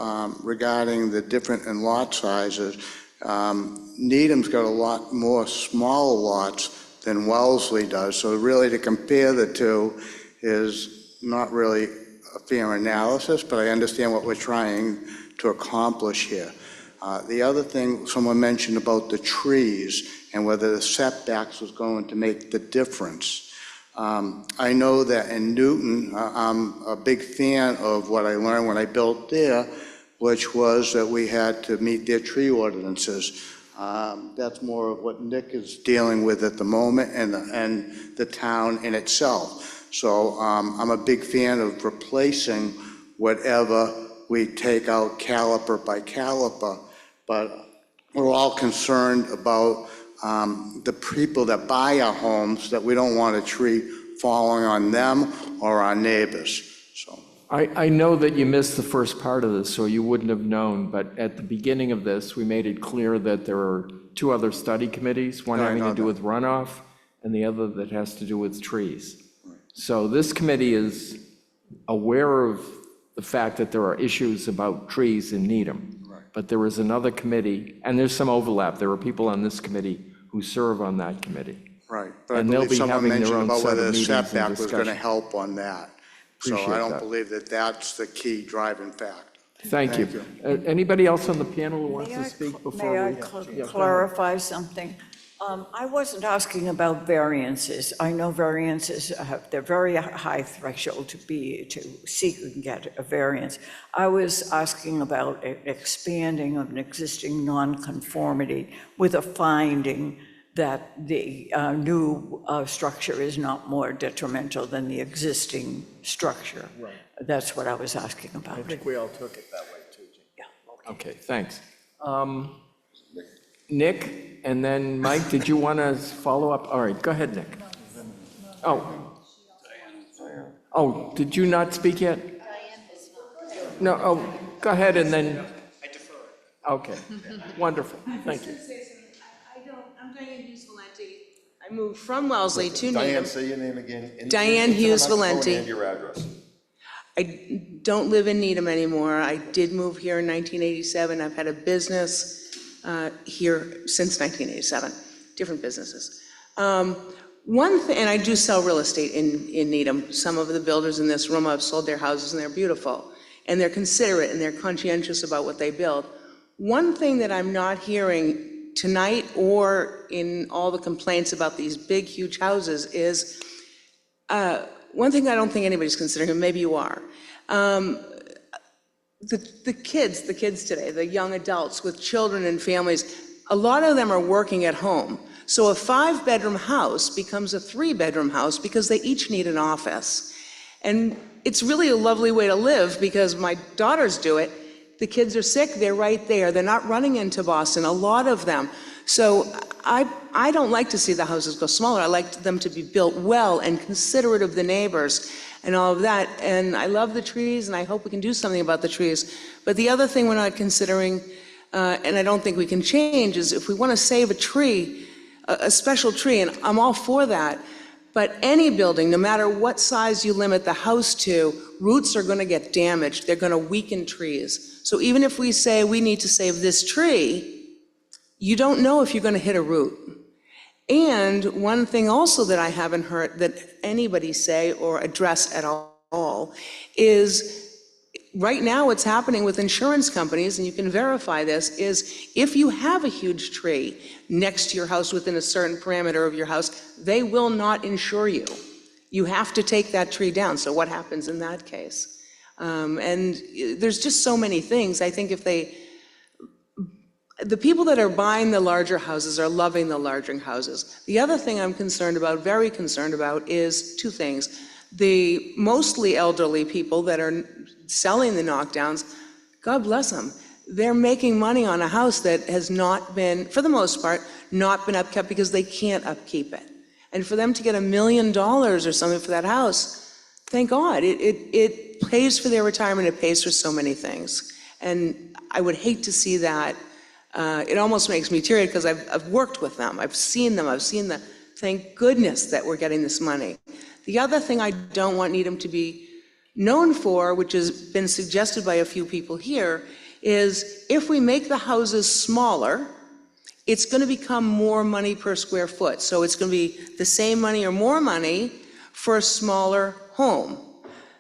regarding the different in lot sizes, Needham's got a lot more small lots than Wellesley does, so really to compare the two is not really a fair analysis, but I understand what we're trying to accomplish here. The other thing, someone mentioned about the trees and whether the setbacks was going to make the difference. I know that in Newton, I'm a big fan of what I learned when I built there, which was that we had to meet their tree ordinances. That's more of what Nick is dealing with at the moment and the town in itself. So I'm a big fan of replacing whatever we take out caliper by caliper, but we're all concerned about the people that buy our homes, that we don't want a tree falling on them or our neighbors, so. I know that you missed the first part of this, so you wouldn't have known, but at the beginning of this, we made it clear that there are 2 other study committees, one I having know to do that. with runoff and the other that has to do with trees. So this committee is aware of the fact that there are issues about trees in Needham. Right. But there is another committee, and there's some overlap. There are people on this committee who serve on that committee. Right, but I And they'll believe be someone having their mentioned own about set whether of the meetings and setback was going to discussion. help on that. So Appreciate I don't that. believe that that's the key driving factor. Thank you. Anybody else on the panel who wants to speak before May I we? Yeah, go ahead. clarify something? I wasn't asking about variances. I know variances have, they're very high threshold to seek and get a variance. I was asking about expanding of an existing nonconformity with a finding that the new structure is not more detrimental than the existing structure. Right. That's what I was asking about. I think we all took it that way too, Jim. Yeah. Okay, thanks. Nick, and then Mike, did you want to follow up? All right, go ahead, Nick. Oh, did you not speak yet? No, go ahead and then. I defer. Okay, wonderful, thank you. I'm Diane Hughes-Valenti. I moved from Wellesley to Needham. Diane, say your name again. Diane Hughes-Valenti. And your address. I don't live in Needham anymore. I did move here in 1987. I've had a business here since 1987, different businesses. One thing, and I do sell real estate in Needham. Some of the builders in this room, I've sold their houses and they're beautiful. And they're considerate and they're conscientious about what they build. One thing that I'm not hearing tonight or in all the complaints about these big, huge houses is, one thing I don't think anybody's considering, and maybe you are, the kids today, the young adults with children and families, a lot of them are working at home. So a 5-bedroom house becomes a 3-bedroom house because they each need an office. And it's really a lovely way to live because my daughters do it. The kids are sick, they're right there. They're not running into Boston, a lot of them. So I don't like to see the houses go smaller. I like them to be built well and considerate of the neighbors and all of that. And I love the trees and I hope we can do something about the trees. But the other thing we're not considering, and I don't think we can change, is if we want to save a tree, a special tree, and I'm all for that, but any building, no matter what size you limit the house to, roots are going to get damaged. They're going to weaken trees. So even if we say we need to save this tree, you don't know if you're going to hit a root. And one thing also that I haven't heard that anybody say or address at all is, right now what's happening with insurance companies, and you can verify this, is if you have a huge tree next to your house within a certain parameter of your house, they will not insure you. You have to take that tree down. So what happens in that case? And there's just so many things. I think if the people that are buying the larger houses are loving the larger houses. The other thing I'm concerned about, very concerned about, is two things. The mostly elderly people that are selling the knockdowns, God bless them, they're making money on a house that has not been, for the most part, not been upkept because they can't upkeep it. And for them to get $1 million or something for that house, thank God, it pays for their retirement, it pays for so many things. And I would hate to see that. It almost makes me teary because I've worked with them, I've seen the, thank goodness that we're getting this money. The other thing I don't want Needham to be known for, which has been suggested by a few people here, is if we make the houses smaller, it's going to become more money per square foot. So it's going to be the same money or more money for a smaller home.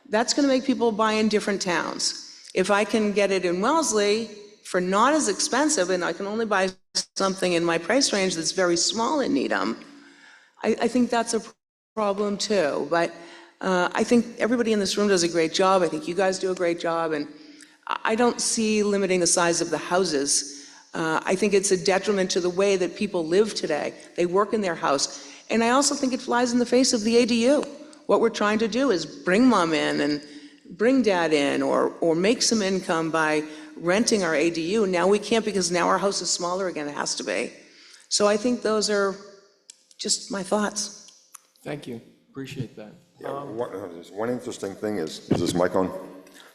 That's going to make people buy in different towns. If I can get it in Wellesley for not as expensive, and I can only buy something in my price range that's very small in Needham, I think that's a problem too. But I think everybody in this room does a great job. I think you guys do a great job, and I don't see limiting the size of the houses. I think it's a detriment to the way that people live today. They work in their house. And I also think it flies in the face of the ADU. What we're trying to do is bring mom in and bring dad in, or make some income by renting our ADU. Now we can't because now our house is smaller again, it has to be. So I think those are just my thoughts. Thank you, appreciate that. Yeah, one interesting thing is this mic on?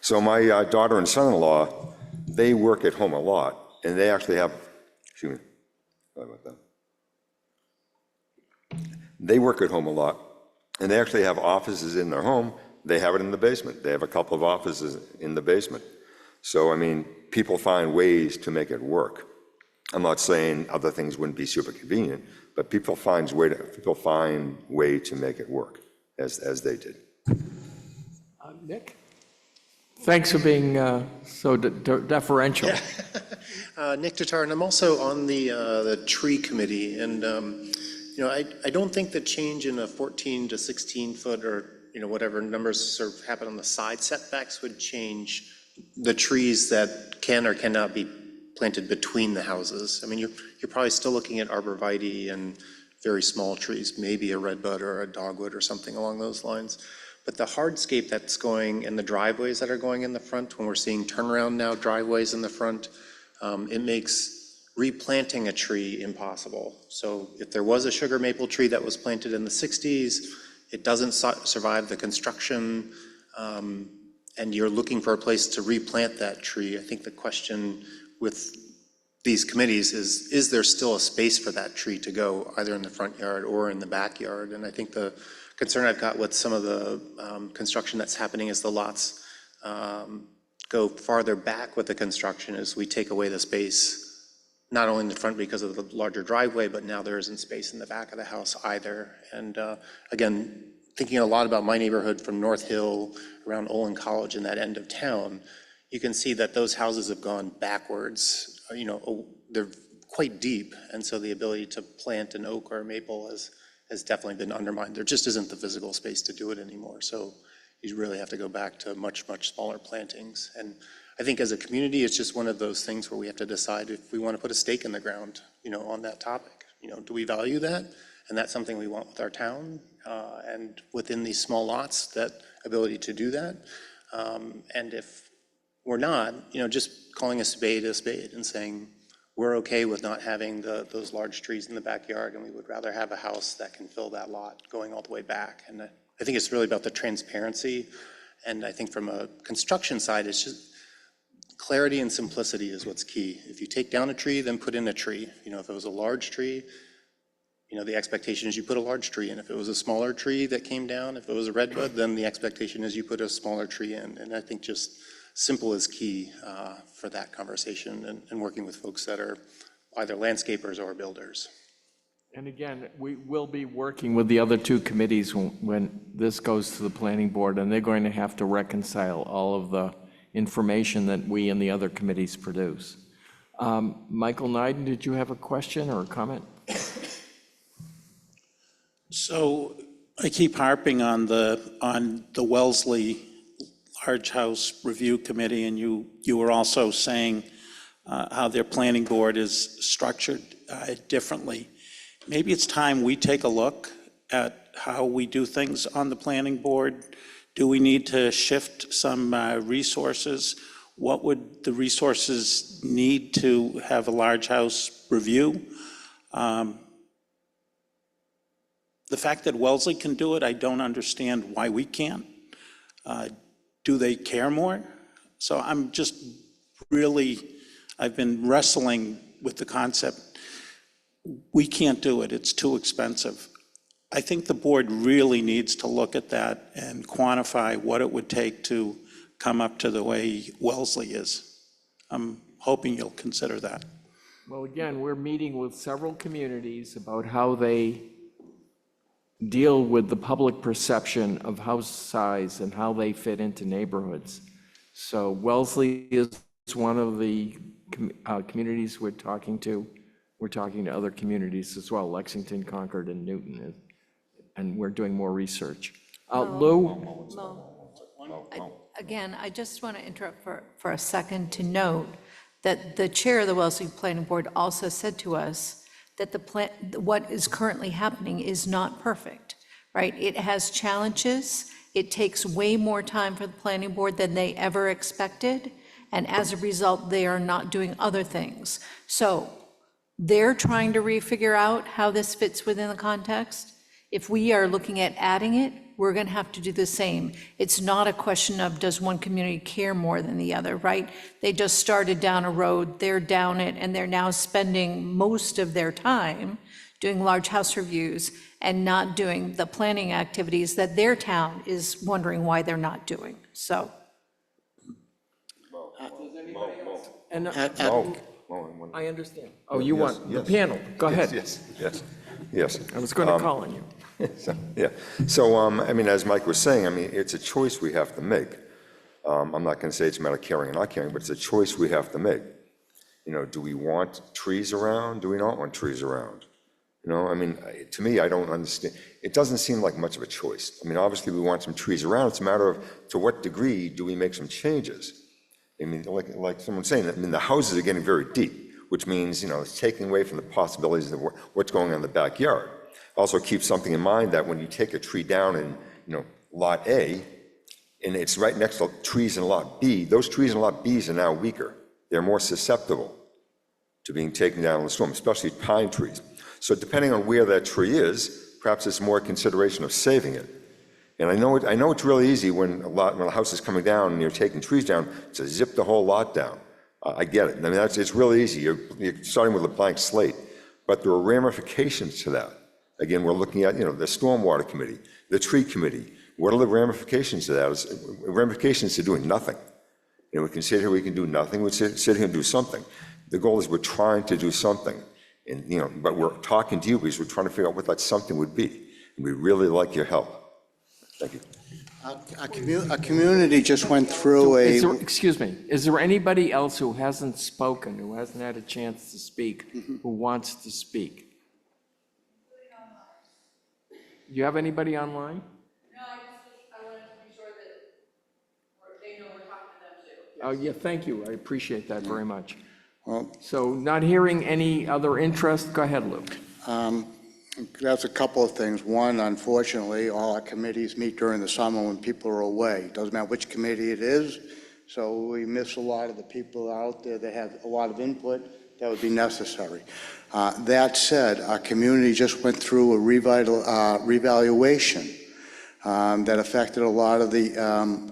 So my daughter and son-in-law, they work at home a lot, and they actually have, excuse me, sorry about that. They work at home a lot, and they actually have offices in their home. They have it in the basement. They have a couple of offices in the basement. So, I mean, people find ways to make it work. I'm not saying other things wouldn't be super convenient, but people find way to make it work, as they did. Nick? Thanks for being so deferential. Nick Tatar, and I'm also on the tree committee, and you know, I don't think the change in a 14 to 16 foot or whatever numbers sort of happen on the side setbacks would change the trees that can or cannot be planted between the houses. I mean, you're probably still looking at arborvitae and very small trees, maybe a redbud or a dogwood or something along those lines. But the hardscape that's going and the driveways that are going in the front, when we're seeing turnaround now driveways in the front, it makes replanting a tree impossible. So if there was a sugar maple tree that was planted in the 60s, it doesn't survive the construction, and you're looking for a place to replant that tree. I think the question with these committees is there still a space for that tree to go, either in the front yard or in the backyard? And I think the concern I've got with some of the construction that's happening as the lots go farther back with the construction is we take away the space, not only in the front because of the larger driveway, but now there isn't space in the back of the house either. And again, thinking a lot about my neighborhood from North Hill, around Olin College and that end of town, you can see that those houses have gone backwards. You know, they're quite deep, and so the ability to plant an oak or a maple has definitely been undermined. There just isn't the physical space to do it anymore. So you really have to go back to much, much smaller plantings. And I think as a community, it's just one of those things where we have to decide if we want to put a stake in the ground, you know, on that topic. You know, do we value that? And that's something we want with our town, and within these small lots, that ability to do that. And if we're not, you know, just calling a spade and saying, we're okay with not having those large trees in the backyard, and we would rather have a house that can fill that lot going all the way back. And I think it's really about the transparency. And I think from a construction side, it's just clarity and simplicity is what's key. If you take down a tree, then put in a tree. You know, if it was a large tree, you know, the expectation is you put a large tree in. If it was a smaller tree that came down, if it was a redbud, then the expectation is you put a smaller tree in. And I think just simple is key for that conversation and working with folks that are either landscapers or builders. And again, we will be working with the other two committees when this goes to the planning board, and they're going to have to reconcile all of the information that we and the other committees produce. Michael Nyden, did you have a question or a comment? So I keep harping on the Wellesley Large House Review Committee, and you were also saying how their planning board is structured differently. Maybe it's time we take a look at how we do things on the planning board. Do we need to shift some resources? What would the resources need to have a large house review? The fact that Wellesley can do it, I don't understand why we can't. Do they care more? So I'm just really, I've been wrestling with the concept. We can't do it, it's too expensive. I think the board really needs to look at that and quantify what it would take to come up to the way Wellesley is. I'm hoping you'll consider that. Well, again, we're meeting with several communities about how they deal with the public perception of house size and how they fit into neighborhoods. So Wellesley is one of the communities we're talking to. We're talking to other communities as well, Lexington, Concord, and Newton, and we're doing more research. Lou? Again, I just want to interrupt for a second to note that the chair of the Wellesley Planning Board also said to us that what is currently happening is not perfect, right? It has challenges. It takes way more time for the planning board than they ever expected. And as a result, they are not doing other things. So they're trying to refigure out how this fits within the context. If we are looking at adding it, we're going to have to do the same. It's not a question of does one community care more than the other, right? They just started down a road, they're down it, and they're now spending most of their time doing large house reviews and not doing the planning activities that their town is wondering why they're not doing. So. And I understand. Oh, you want the panel? Go ahead. Yes. I was going to call on you. So, I mean, as Mike was saying, I mean, it's a choice we have to make. I'm not going to say it's a matter of caring or not caring, but it's a choice we have to make. You know, do we want trees around? Do we not want trees around? You know, I mean, to me, I don't understand. It doesn't seem like much of a choice. I mean, obviously, we want some trees around. It's a matter of to what degree do we make some changes? I mean, like someone's saying, I mean, the houses are getting very deep, which means, you know, it's taking away from the possibilities of what's going on in the backyard. Also keep something in mind that when you take a tree down in, you know, Lot A, and it's right next to trees in Lot B, those trees in Lot Bs are now weaker. They're more susceptible to being taken down in the storm, especially pine trees. So depending on where that tree is, perhaps it's more consideration of saving it. And I know it's really easy when a house is coming down and you're taking trees down to zip the whole lot down. I get it. I mean, it's really easy. You're starting with a blank slate, but there are ramifications to that. Again, we're looking at, you know, the stormwater committee, the tree committee. What are the ramifications to that? Ramifications to doing nothing. You know, we can sit here, we can do nothing. We sit here and do something. The goal is we're trying to do something, and you know, but we're talking to you because we're trying to figure out what that something would be. And we really like your help. Thank you. A community just went through a... Excuse me, is there anybody else who hasn't spoken, who hasn't had a chance to speak, who wants to speak? Do you have anybody online? No, I wanted to be sure that they know we're talking to them too. Oh, yeah, thank you, I appreciate that very much. Well, So not hearing any other interest, go ahead, Luke. that's a couple of things. One, unfortunately, all our committees meet during the summer when people are away. Doesn't matter which committee it is, so we miss a lot of the people out there that have a lot of input that would be necessary. That said, our community just went through a revaluation that affected a lot of the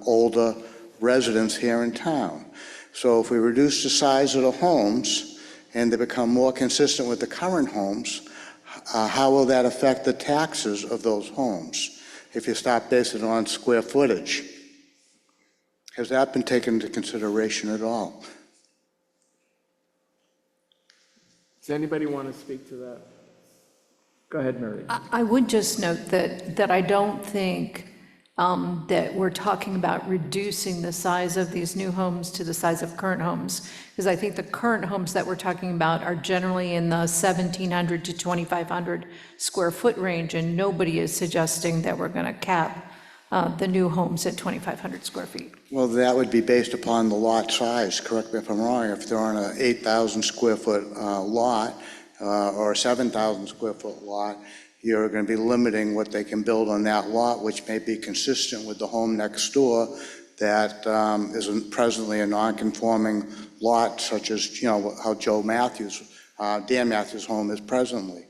older residents here in town. So if we reduce the size of the homes and they become more consistent with the current homes, how will that affect the taxes of those homes if you start basing it on square footage? Has that been taken into consideration at all? Does anybody want to speak to that? Go ahead, Mary. I would just note that I don't think that we're talking about reducing the size of these new homes to the size of current homes, because I think the current homes that we're talking about are generally in the 1,700 to 2,500 square foot range, and nobody is suggesting that we're going to cap the new homes at 2,500 square feet. Well, that would be based upon the lot size, correct me if I'm wrong. If they're on an 8,000 square foot lot or a 7,000 square foot lot, you're going to be limiting what they can build on that lot, which may be consistent with the home next door that is presently a non-conforming lot, such as, you know, how Dan Matthews' home is presently.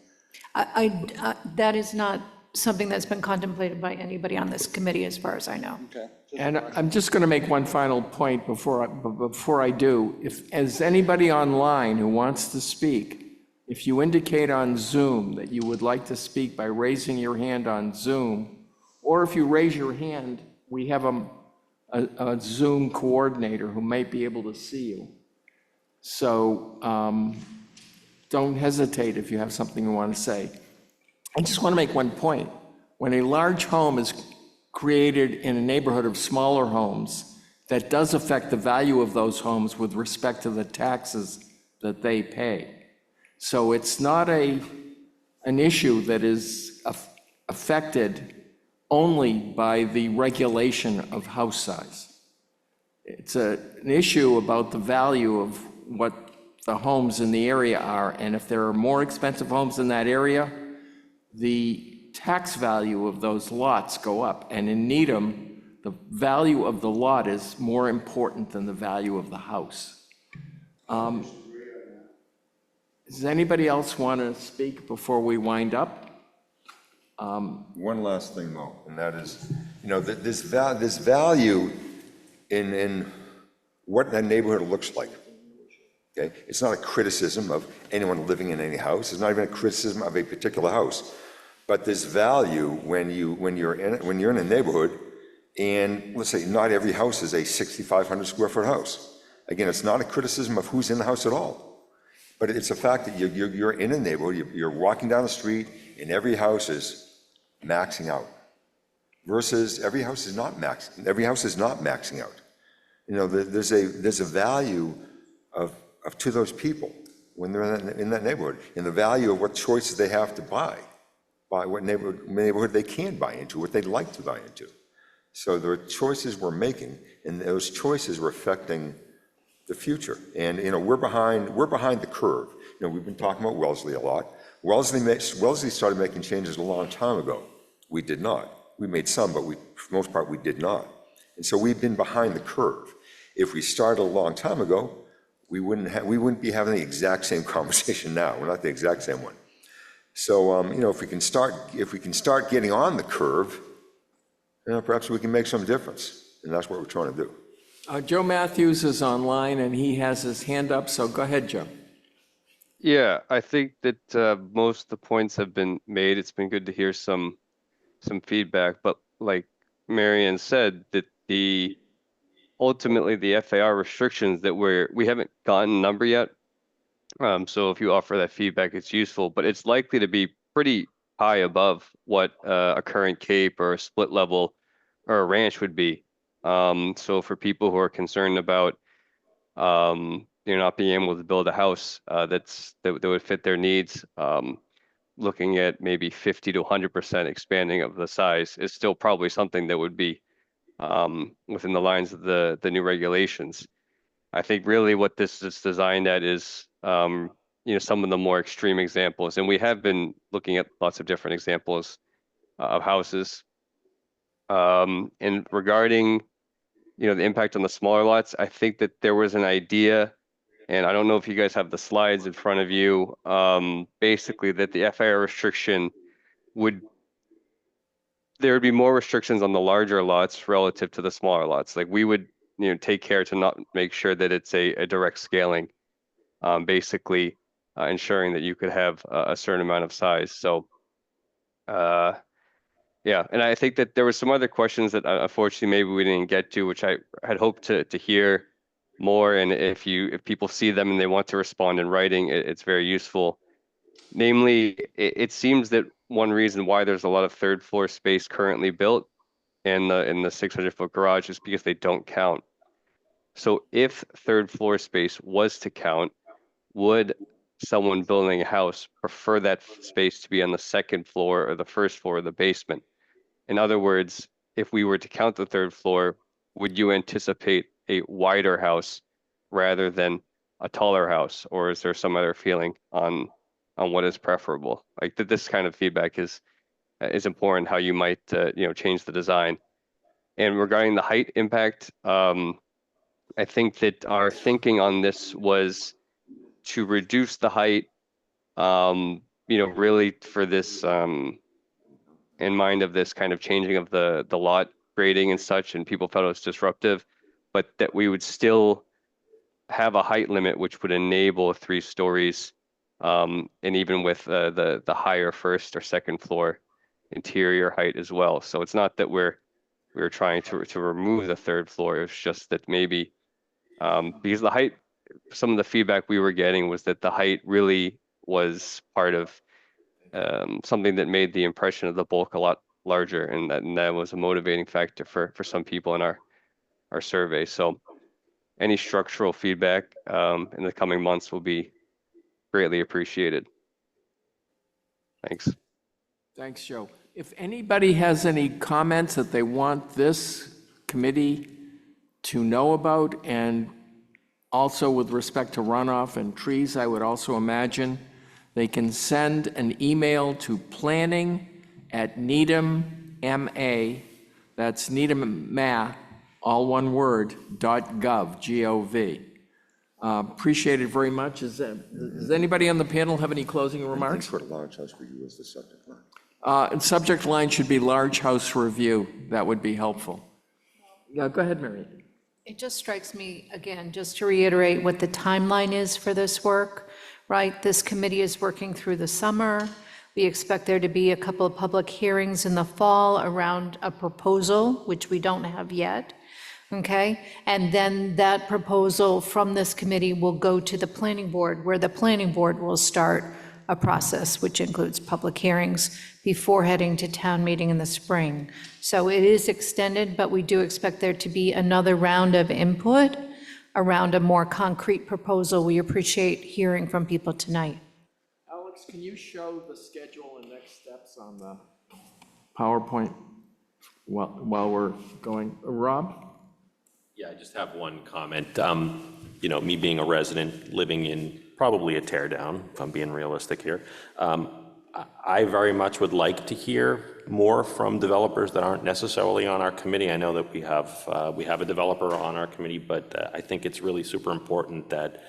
That is not something that's been contemplated by anybody on this committee, as far as I know. Okay. And I'm just going to make one final point before I do. If, as anybody online who wants to speak, if you indicate on Zoom that you would like to speak by raising your hand on Zoom, or if you raise your hand, we have a Zoom coordinator who might be able to see you. So don't hesitate if you have something you want to say. I just want to make one point. When a large home is created in a neighborhood of smaller homes, that does affect the value of those homes with respect to the taxes that they pay. So it's not an issue that is affected only by the regulation of house size. It's an issue about the value of what the homes in the area are, and if there are more expensive homes in that area, the tax value of those lots go up. And in Needham, the value of the lot is more important than the value of the house. Does anybody else want to speak before we wind up? One last thing though, and that is, you know, this value in what that neighborhood looks like. Okay, it's not a criticism of anyone living in any house. It's not even a criticism of a particular house. But there's value when you're in a neighborhood, and let's say not every house is a 6,500 square foot house. Again, it's not a criticism of who's in the house at all. But it's a fact that you're in a neighborhood, you're walking down the street, and every house is maxing out, versus every house is not maxing out. You know, there's a value of to those people when they're in that neighborhood, and the value of what choices they have to buy what neighborhood they can buy into, what they'd like to buy into. So there are choices we're making, and those choices are affecting the future. And, we're behind the curve. We've been talking about Wellesley a lot. Wellesley started making changes a long time ago. We did not. We made some, but for the most part, we did not. And so we've been behind the curve. If we started a long time ago, we wouldn't be having the exact same conversation now. We're not the exact same one. So, if we can start getting on the curve, perhaps we can make some difference. And that's what we're trying to do. Joe Matthews is online and he has his hand up, so go ahead, Joe. Yeah, I think that most of the points have been made. It's been good to hear some feedback, but like Marianne said, that ultimately the FAR restrictions that we haven't gotten a number yet. So if you offer that feedback, it's useful, but it's likely to be pretty high above what a current cape or a split level or a ranch would be. So for people who are concerned about not being able to build a house that would fit their needs, looking at maybe 50 to 100% expanding of the size is still probably something that would be within the lines of the new regulations. I think really what this is designed at is some of the more extreme examples, and we have been looking at lots of different examples of houses. And regarding the impact on the smaller lots, I think that there was an idea, and I don't know if you guys have the slides in front of you, basically that the FAR restriction there would be more restrictions on the larger lots relative to the smaller lots. Like we would take care to not make sure that it's a direct scaling, basically ensuring that you could have a certain amount of size. So yeah, and I think that there were some other questions that unfortunately maybe we didn't get to, which I had hoped to hear more. And if people see them and they want to respond in writing, it's very useful. Namely, it seems that one reason why there's a lot of third floor space currently built in the 600-foot garage is because they don't count. So if third floor space was to count, would someone building a house prefer that space to be on the second floor or the first floor of the basement? In other words, if we were to count the third floor, would you anticipate a wider house rather than a taller house? Or is there some other feeling on what is preferable? Like this kind of feedback is important, how you might change the design. And regarding the height impact, I think that our thinking on this was to reduce the height, really for this, in mind of this kind of changing of the lot grading and such, and people felt it was disruptive, but that we would still have a height limit which would enable 3 stories, and even with the higher first or second floor interior height as well. So it's not that we were trying to remove the third floor. It's just that maybe because the height, some of the feedback we were getting was that the height really was part of something that made the impression of the bulk a lot larger, and that was a motivating factor for some people in our survey. So any structural feedback in the coming months will be greatly appreciated. Thanks. Thanks, Joe. If anybody has any comments that they want this committee to know about, and also with respect to runoff and trees, I would also imagine they can send an email to planning@needhamma, that's needhamma, all one word, .gov, G-O-V. Appreciate it very much. Does anybody on the panel have any closing remarks? For a large house review is the subject line. And subject line should be large house review. That would be helpful. Yeah, go ahead, Mary. It just strikes me, again, just to reiterate what the timeline is for this work, right? This committee is working through the summer. We expect there to be a couple of public hearings in the fall around a proposal, which we don't have yet, okay? And then that proposal from this committee will go to the planning board, where the planning board will start a process which includes public hearings before heading to town meeting in the spring. So it is extended, but we do expect there to be another round of input around a more concrete proposal. We appreciate hearing from people tonight. Alex, can you show the schedule and next steps on the PowerPoint while we're going? Rob? Yeah, I just have one comment. you know, me being a resident living in probably a tear down, if I'm being realistic here, I very much would like to hear more from developers that aren't necessarily on our committee. I know that we have a developer on our committee, but I think it's really super important that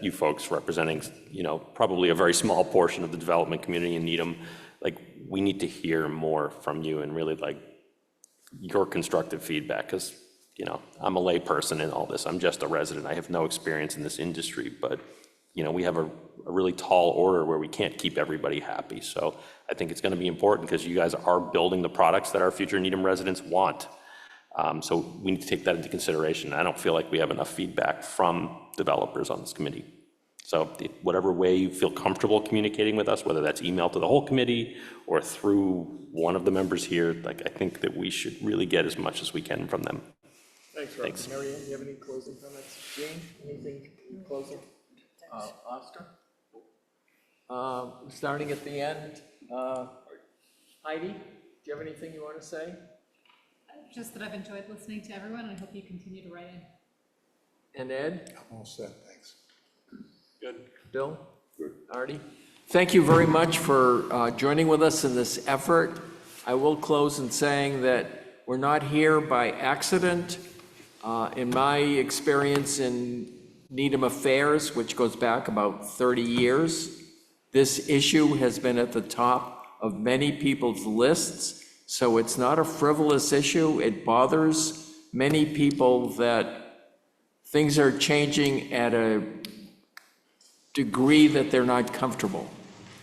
you folks representing, you know, probably a very small portion of the development community in Needham, like, we need to hear more from you and really like your constructive feedback, because, you know, I'm a lay person in all this. I'm just a resident. I have no experience in this industry, but, you know, we have a really tall order where we can't keep everybody happy. So I think it's going to be important because you guys are building the products that our future Needham residents want. So we need to take that into consideration. I don't feel like we have enough feedback from developers on this committee. So whatever way you feel comfortable communicating with us, whether that's email to the whole committee or through one of the members here, like, I think that we should really get as much as we can from them. Thanks, Rob. Mary Ann, do you have any closing comments? Jane, anything closing? Oscar? Starting at the end, Heidi, do you have anything you want to say? Just that I've enjoyed listening to everyone, and I hope you continue to write in. And Ed? I'm all set, thanks. Good. Bill? Good. Artie? Thank you very much for joining with us in this effort. I will close in saying that we're not here by accident. In my experience in Needham Affairs, which goes back about 30 years, this issue has been at the top of many people's lists. So it's not a frivolous issue. It bothers many people that things are changing at a degree that they're not comfortable.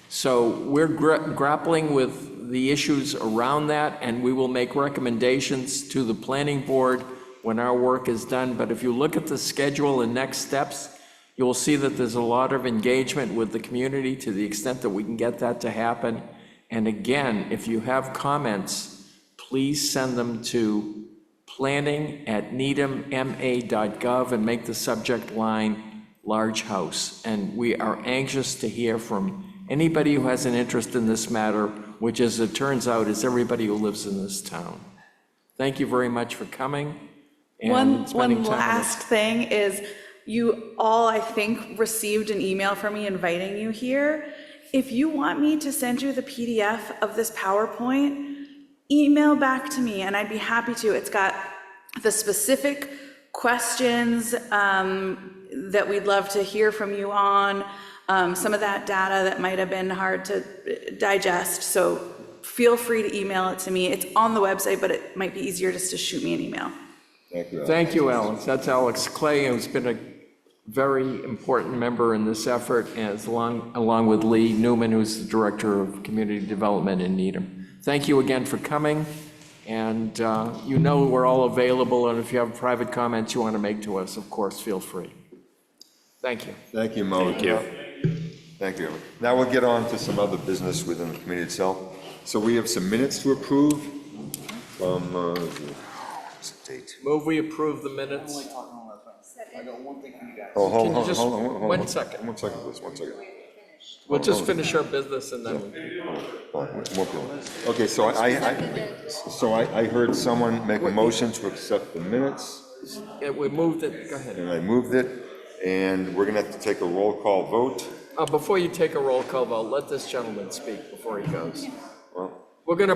So we're grappling with the issues around that, and we will make recommendations to the planning board when our work is done. But if you look at the schedule and next steps, you will see that there's a lot of engagement with the community to the extent that we can get that to happen. And again, if you have comments, please send them to planning@needhamma.gov and make the subject line large house. And we are anxious to hear from anybody who has an interest in this matter, which, as it turns out, is everybody who lives in this town. Thank you very much for coming. One last thing is, you all, I think, received an email from me inviting you here. If you want me to send you the PDF of this PowerPoint, email back to me and I'd be happy to. It's got the specific questions that we'd love to hear from you on, some of that data that might have been hard to digest. So feel free to email it to me. It's on the website, but it might be easier just to shoot me an email. Thank you. Thank you, Alex. That's Alex Clay, who's been a very important member in this effort, as along with Lee Newman, who's the Director of Community Development in Needham. Thank you again for coming, and you know we're all available, and if you have private comments you want to make to us, of course, feel free. Thank you. Thank you, Mo. Thank you. Thank you. Now we'll get on to some other business within the committee itself. So we have some minutes to approve from, Move we approve the minutes. oh, hold Can you on, just- hold on, hold on. one second. One second, please, one second. We'll just finish our business and then. Okay, so I heard someone make a motion to accept the minutes, Yeah, we moved it, go ahead. and I moved it, and we're gonna have to take a roll call vote. Before you take a roll call vote, let this gentleman speak before he goes. Well, We're gonna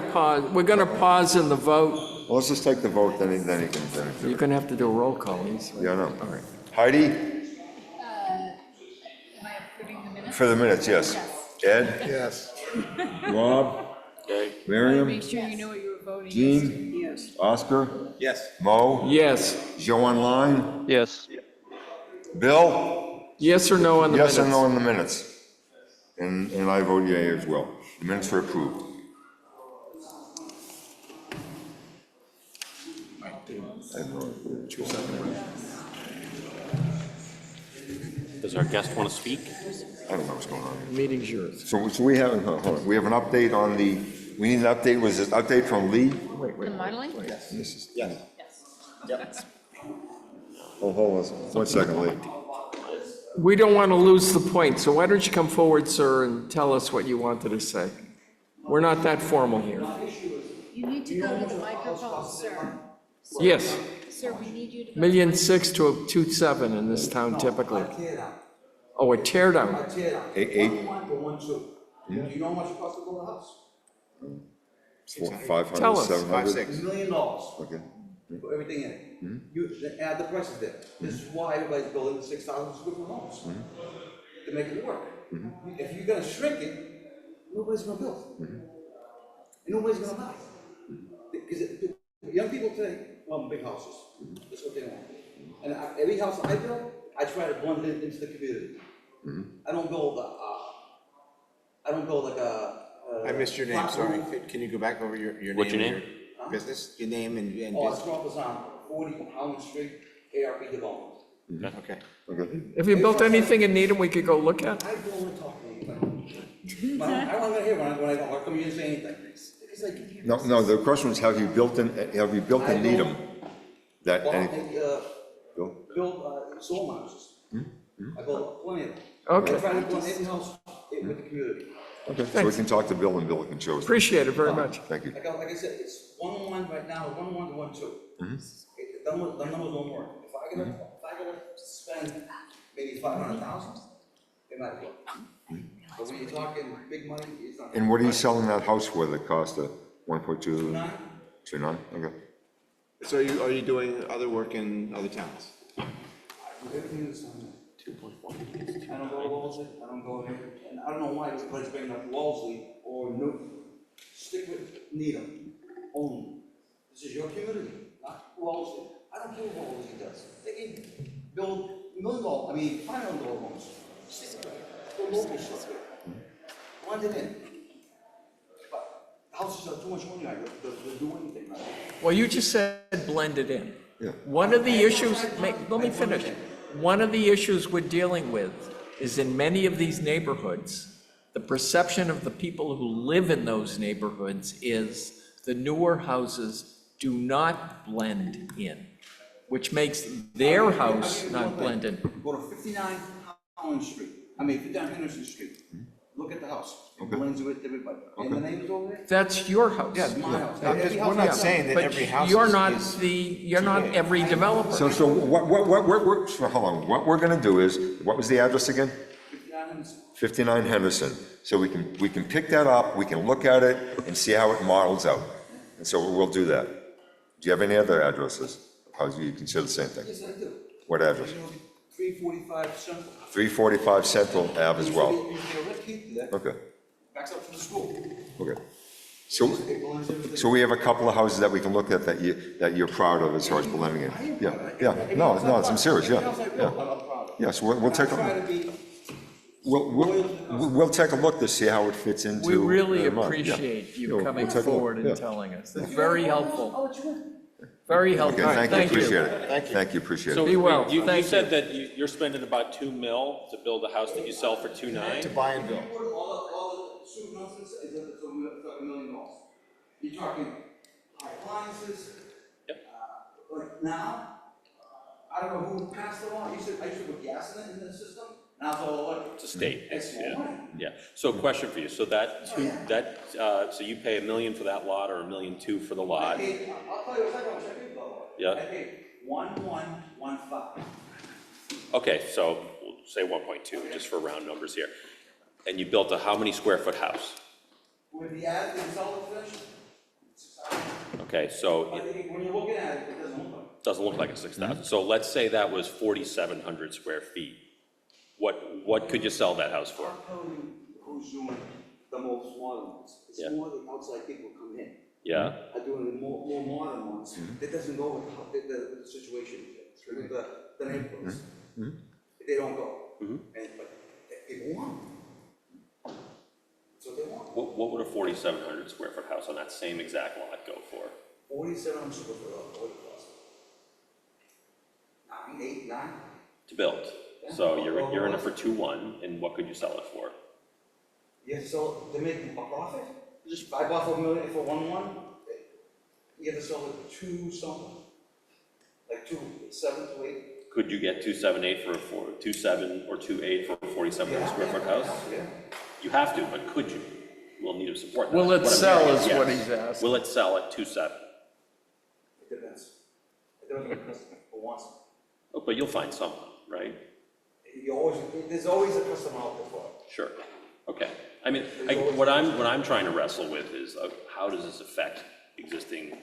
pause in the vote. well, let's just take the vote, then he can do You're it. gonna have to do a roll call. Yeah, I know. All right. Heidi, Am I approving the minutes? for the minutes, yes. Ed? Yes. Rob? Miriam? Make sure you know what you were voting. Jean? Yes. Oscar? Yes. Mo? Yes. Joe online? Yes. Bill? Yes or no on the minutes? Yes or no on the minutes? And I vote yea as well. The minutes are approved. Does our guest want to speak? I don't know what's going on. Meeting's yours. So we have, hold on, we have an update on the, we need an update, was it update from Lee? The modeling? This is- Yes. Oh, hold on, 1 second, Lee. We don't want to lose the point, so why don't you come forward, sir, and tell us what you wanted to say? We're not that formal here. You need to go to the microphone, sir. Yes. Sir, we need you to. $1.6 to $2.7 in this town typically. Oh, a tear down. Eight, 1.1 to 1.2. Do you know how much it costs to build a house? 500, Tell us. 700? $1 million. Okay. Put everything in it. You add the prices there. This is why everybody's building 6,000 square foot homes, to make it work. If you're gonna shrink it, nobody's gonna build. And nobody's gonna buy. Because young people today want big houses. That's what they want. And every house I build, I try to blend it into the community. I don't build like a. I missed your name, flat sorry. roof. Can you go back over your name? What's your and name? Business, your name and Oh, business? it's Trump 40 Howland Street, ARP Development. Okay. Okay. Have you built anything in Needham we could go look at? I don't want to talk to anybody. I want to hear when I don't, or come here and say anything. It's like, No, the question was, have you built in Needham? That, well, any, Bill? build solar houses. I built plenty of them. Okay. I try to build every house with the community. Okay, so we can talk to Bill and Bill can show us. Appreciate it very much. Thank you. Like I said, it's 1-1 right now, 1-1 to 1-2. The numbers don't work. If I gotta spend maybe 500,000, it might work. But when you're talking big money, it's not. And what are you selling that house for that cost a 1.2? 2.9? 2.9, okay. So are you doing other work in other towns? Everything is on 2.4. I don't go to Wellesley, I don't go here, and I don't know why everybody's bringing up Wellesley or Newton. Stick with Needham only. This is your community, not Wellesley. I don't care what Wellesley does. They can build $1 million, $5 million homes. Go local stuff. Blend it in. But houses are too much money, they'll do anything, right? Well, you just said blend it in. Yeah. One of the issues, let me finish. One of the issues we're dealing with is in many of these neighborhoods, the perception of the people who live in those neighborhoods is the newer houses do not blend in, which makes their house not blend in. Go to 59 59 Henderson Street. Look at the house. It blends with everybody. And the name is over there? That's your house. Yeah, it's my house. We're not saying that But every house you're is- not is you're not every developer. So hold on, what we're gonna do is, what was the address again? 59 Henderson. 59 Henderson. So we can pick that up, we can look at it and see how it models out. And so we'll do that. Do you have any other addresses? How do you consider the same thing? Yes, I do. What address? 345 Central. 345 Central Ave as well. There's a red key there. Okay, Backs up to the school. okay. So, It blends everything. so we have a couple of houses that we can look at that you're proud of as far as blending in. Yeah, no, I'm serious, yeah, yeah. Yes, we'll take I try a, to be we'll take a look to see how it fits into. We really the model. appreciate Yeah. you We'll coming take a look, forward yeah. and telling us. It's very helpful. Very helpful. Okay, thank you, appreciate it. Thank you, appreciate So it. Be well. you Thank said that you're spending about 2 mil to build a house that you sell for 2.9? To buy and build. all the super nonsense is $1 million. You're talking appliances. Like now, I don't know who passed the law. I used to put gas in the system. Now it's all electric. It's a state, It's more yeah, money. yeah. So question for you, so so you pay $1 million for that lot or $1.2 million for the lot? I'll tell you what I paid though. Yeah. I paid 1,115. Okay, so we'll say 1.2, just for round numbers here. And you built a how many square foot house? With the ad and solid finish, 6,000. Okay, so But it when you're looking at it, it doesn't look like it. doesn't look like a 6,000. So let's say that was 4,700 square feet. What could you sell that house for? I'll tell you who's doing the most modern ones. It's Yeah. more the outside people come in. Yeah, Are doing the more modern ones. It doesn't go with the situation, with the neighborhoods. They don't go. And, but people want them. That's what they want. what would a 4,700 square foot house on that same exact lot go for? 47 square foot, what it costs? 9, 8, 9? To build? So you're in it for 2.1, and what could you sell it for? Yeah, so to make a profit, just I bought for $1 million for 1.1. You have to sell it 2 something, like 2.7 to 8. Could you get 2.78 for a 2.7 or 2.8 for a 4,700 square foot house? Yeah. You have to, but could you? We'll need to support that. Will it What I'm sell hearing is what yes. he's asking. Will it sell at 2.7? It depends. It don't get a customer who wants it. Oh, but you'll find someone, right? There's always a customer out there for it. Sure, okay. I mean, what I'm trying to wrestle with is how does this affect existing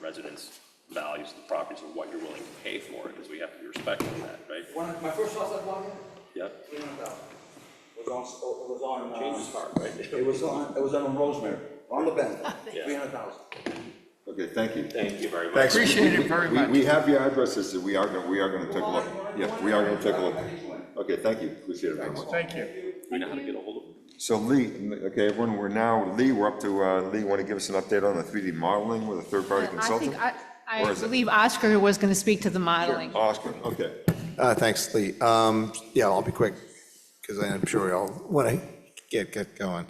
residents' values of the properties and what you're willing to pay for it, because we have to be respectful of that, right? My first house I bought here, Yep. 300,000. It was on. Changes hard, right? It was on Rosemary, on the bend, 300,000. Okay, thank you. Thank you very much. Thanks. Appreciate it very much. We have your addresses, that we are gonna take a look. Yeah, we are gonna take a look. Okay, thank you, appreciate it very much. Thank you. We know how to get a hold of them. So Lee, okay, everyone, we're up to, Lee, want to give us an update on the 3D modeling with a third-party consultant? I Or is it- believe Oscar was going to speak to the modeling. Oscar, okay. Thanks, Lee. Yeah, I'll be quick, because I'm sure we all want to get going.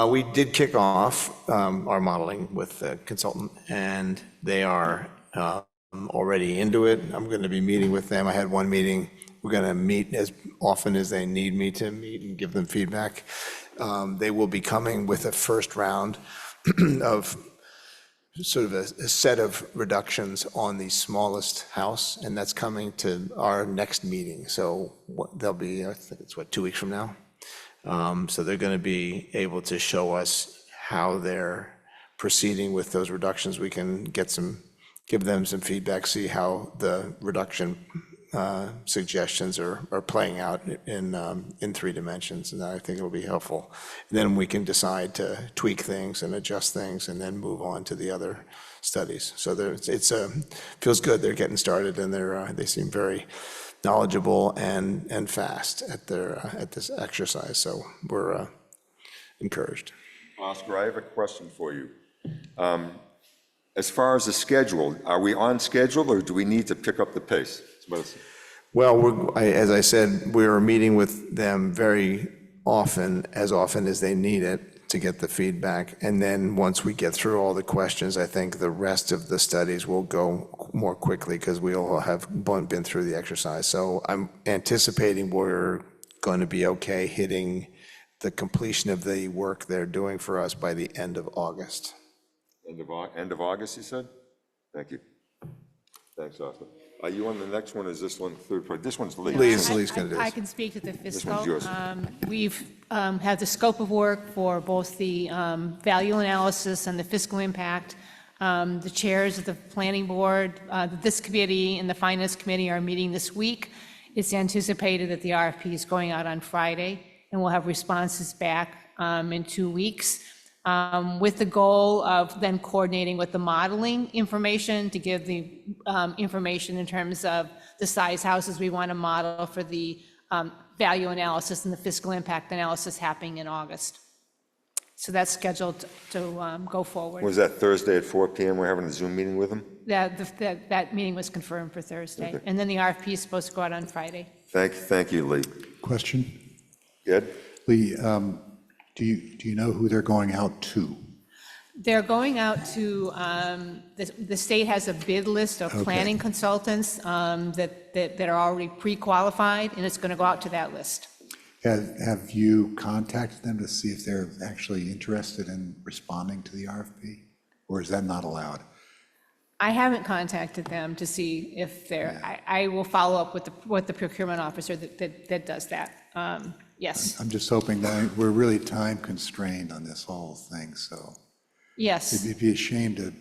We did kick off our modeling with the consultant, and they are already into it. I'm going to be meeting with them. I had one meeting. We're going to meet as often as they need me to meet and give them feedback. They will be coming with a first round of sort of a set of reductions on the smallest house, and that's coming to our next meeting. So they'll be, I think it's 2 weeks from now? So they're going to be able to show us how they're proceeding with those reductions. We can give them some feedback, see how the reduction suggestions are playing out in 3 dimensions, and I think it'll be helpful. And then we can decide to tweak things and adjust things, and then move on to the other studies. So it's feels good. They're getting started, and they seem very knowledgeable and fast at this exercise. So we're encouraged. Oscar, I have a question for you. As far as the schedule, are we on schedule, or do we need to pick up the pace? Well, as I said, we're meeting with them very often as they need it, to get the feedback. And then once we get through all the questions, I think the rest of the studies will go more quickly, because we all have been through the exercise. So I'm anticipating we're going to be okay hitting the completion of the work they're doing for us by the end of August. End of August, you said? Thank you. Thanks, Oscar. Are you on the next one, or is this one third party? This one's Lee. Lee's going to do I this. can speak to the This fiscal. one's yours. We've had the scope of work for both the value analysis and the fiscal impact. The chairs of the planning board, this committee and the finance committee are meeting this week. It's anticipated that the RFP is going out on Friday, and we'll have responses back in 2 weeks, with the goal of then coordinating with the modeling information to give the information in terms of the size houses we want to model for the value analysis and the fiscal impact analysis happening in August. So that's scheduled to go forward. Was that Thursday at 4 PM? We're having a Zoom meeting with them? That meeting was confirmed for Thursday. And then the RFP is supposed to go out on Friday. Thank you, Lee. Question? Good? Lee, do you know who they're going out to? They're going out to, the state has a bid list of Okay. planning consultants that are already pre-qualified, and it's going to go out to that list. Have you contacted them to see if they're actually interested in responding to the RFP? Or is that not allowed? I haven't contacted them to see if they're, I will follow up with the procurement officer that does that. Yes, I'm just hoping that we're really time constrained on this whole thing, so yes. it'd be a shame to.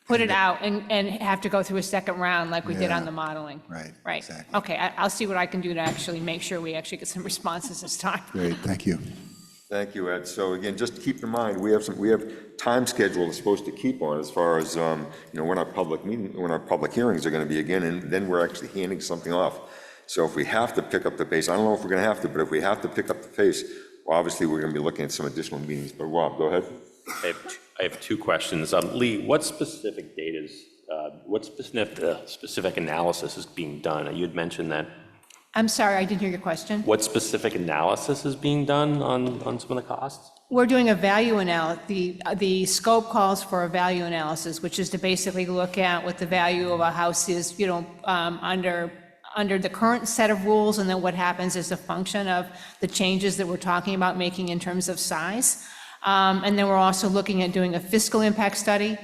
Put it out and have to go through a second round like we did on Yeah, the modeling. right, Right. exactly. Okay, I'll see what I can do to actually make sure we actually get some responses this time. Great, thank you. Thank you, Ed. So again, just keep in mind, we have time schedule we're supposed to keep on as far as, when our public hearings are going to be again, and then we're actually handing something off. So if we have to pick up the pace, I don't know if we're going to have to, but if we have to pick up the pace, well, obviously, we're going to be looking at some additional meetings. But Rob, go ahead. I have 2 questions. Lee, what specific specific analysis is being done? You had mentioned that. I'm sorry, I didn't hear your question. What specific analysis is being done on some of the costs? We're doing a value analysis. The scope calls for a value analysis, which is to basically look at what the value of a house is, under the current set of rules, and then what happens as a function of the changes that we're talking about making in terms of size. And then we're also looking at doing a fiscal impact study,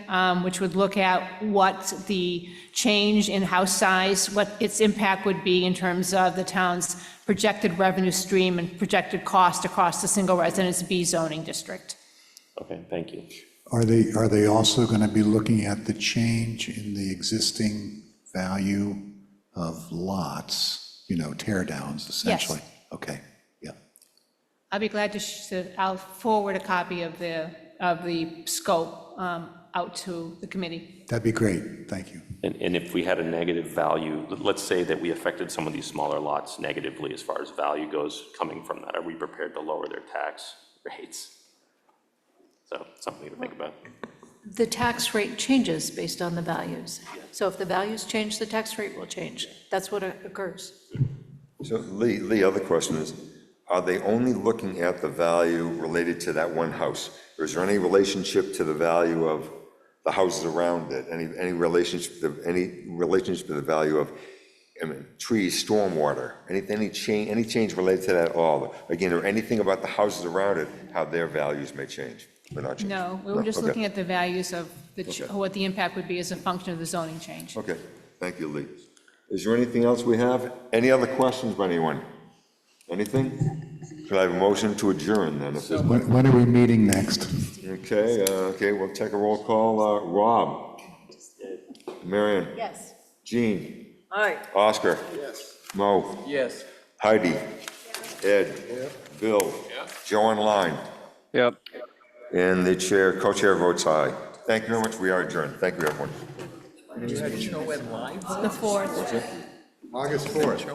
which would look at what the change in house size, what its impact would be in terms of the town's projected revenue stream and projected cost across the single residence B zoning district. Okay, thank you. Are they also going to be looking at the change in the existing value of lots, tear downs essentially? Okay, yeah. I'll be glad I'll forward a copy of the scope out to the committee. That'd be great, thank you. And if we had a negative value, let's say that we affected some of these smaller lots negatively as far as value goes coming from that, are we prepared to lower their tax rates? So something to think about. The tax rate changes based on the values. So if the values change, the tax rate will change. That's what occurs. So Lee, other question is, are they only looking at the value related to that one house? Or is there any relationship to the value of the houses around it? Any relationship to the value of trees, stormwater, any change related to that at all? Again, or anything about the houses around it, how their values may change? Or not change? No, we were just Okay. looking at the values of Okay. what the impact would be as a function of the zoning change. Okay, thank you, Lee. Is there anything else we have? Any other questions by anyone? Anything? Could I have a motion to adjourn then? If there's- When are we meeting next? Okay, we'll take a roll call. Rob? Marion? Yes. Jean? Aye. Oscar? Yes. Mo? Yes. Heidi? Ed? Bill? Joe online? Yep. And the co-chair votes aye. Thank you very much. We are adjourned. Thank you, everyone. The fourth. August 4th.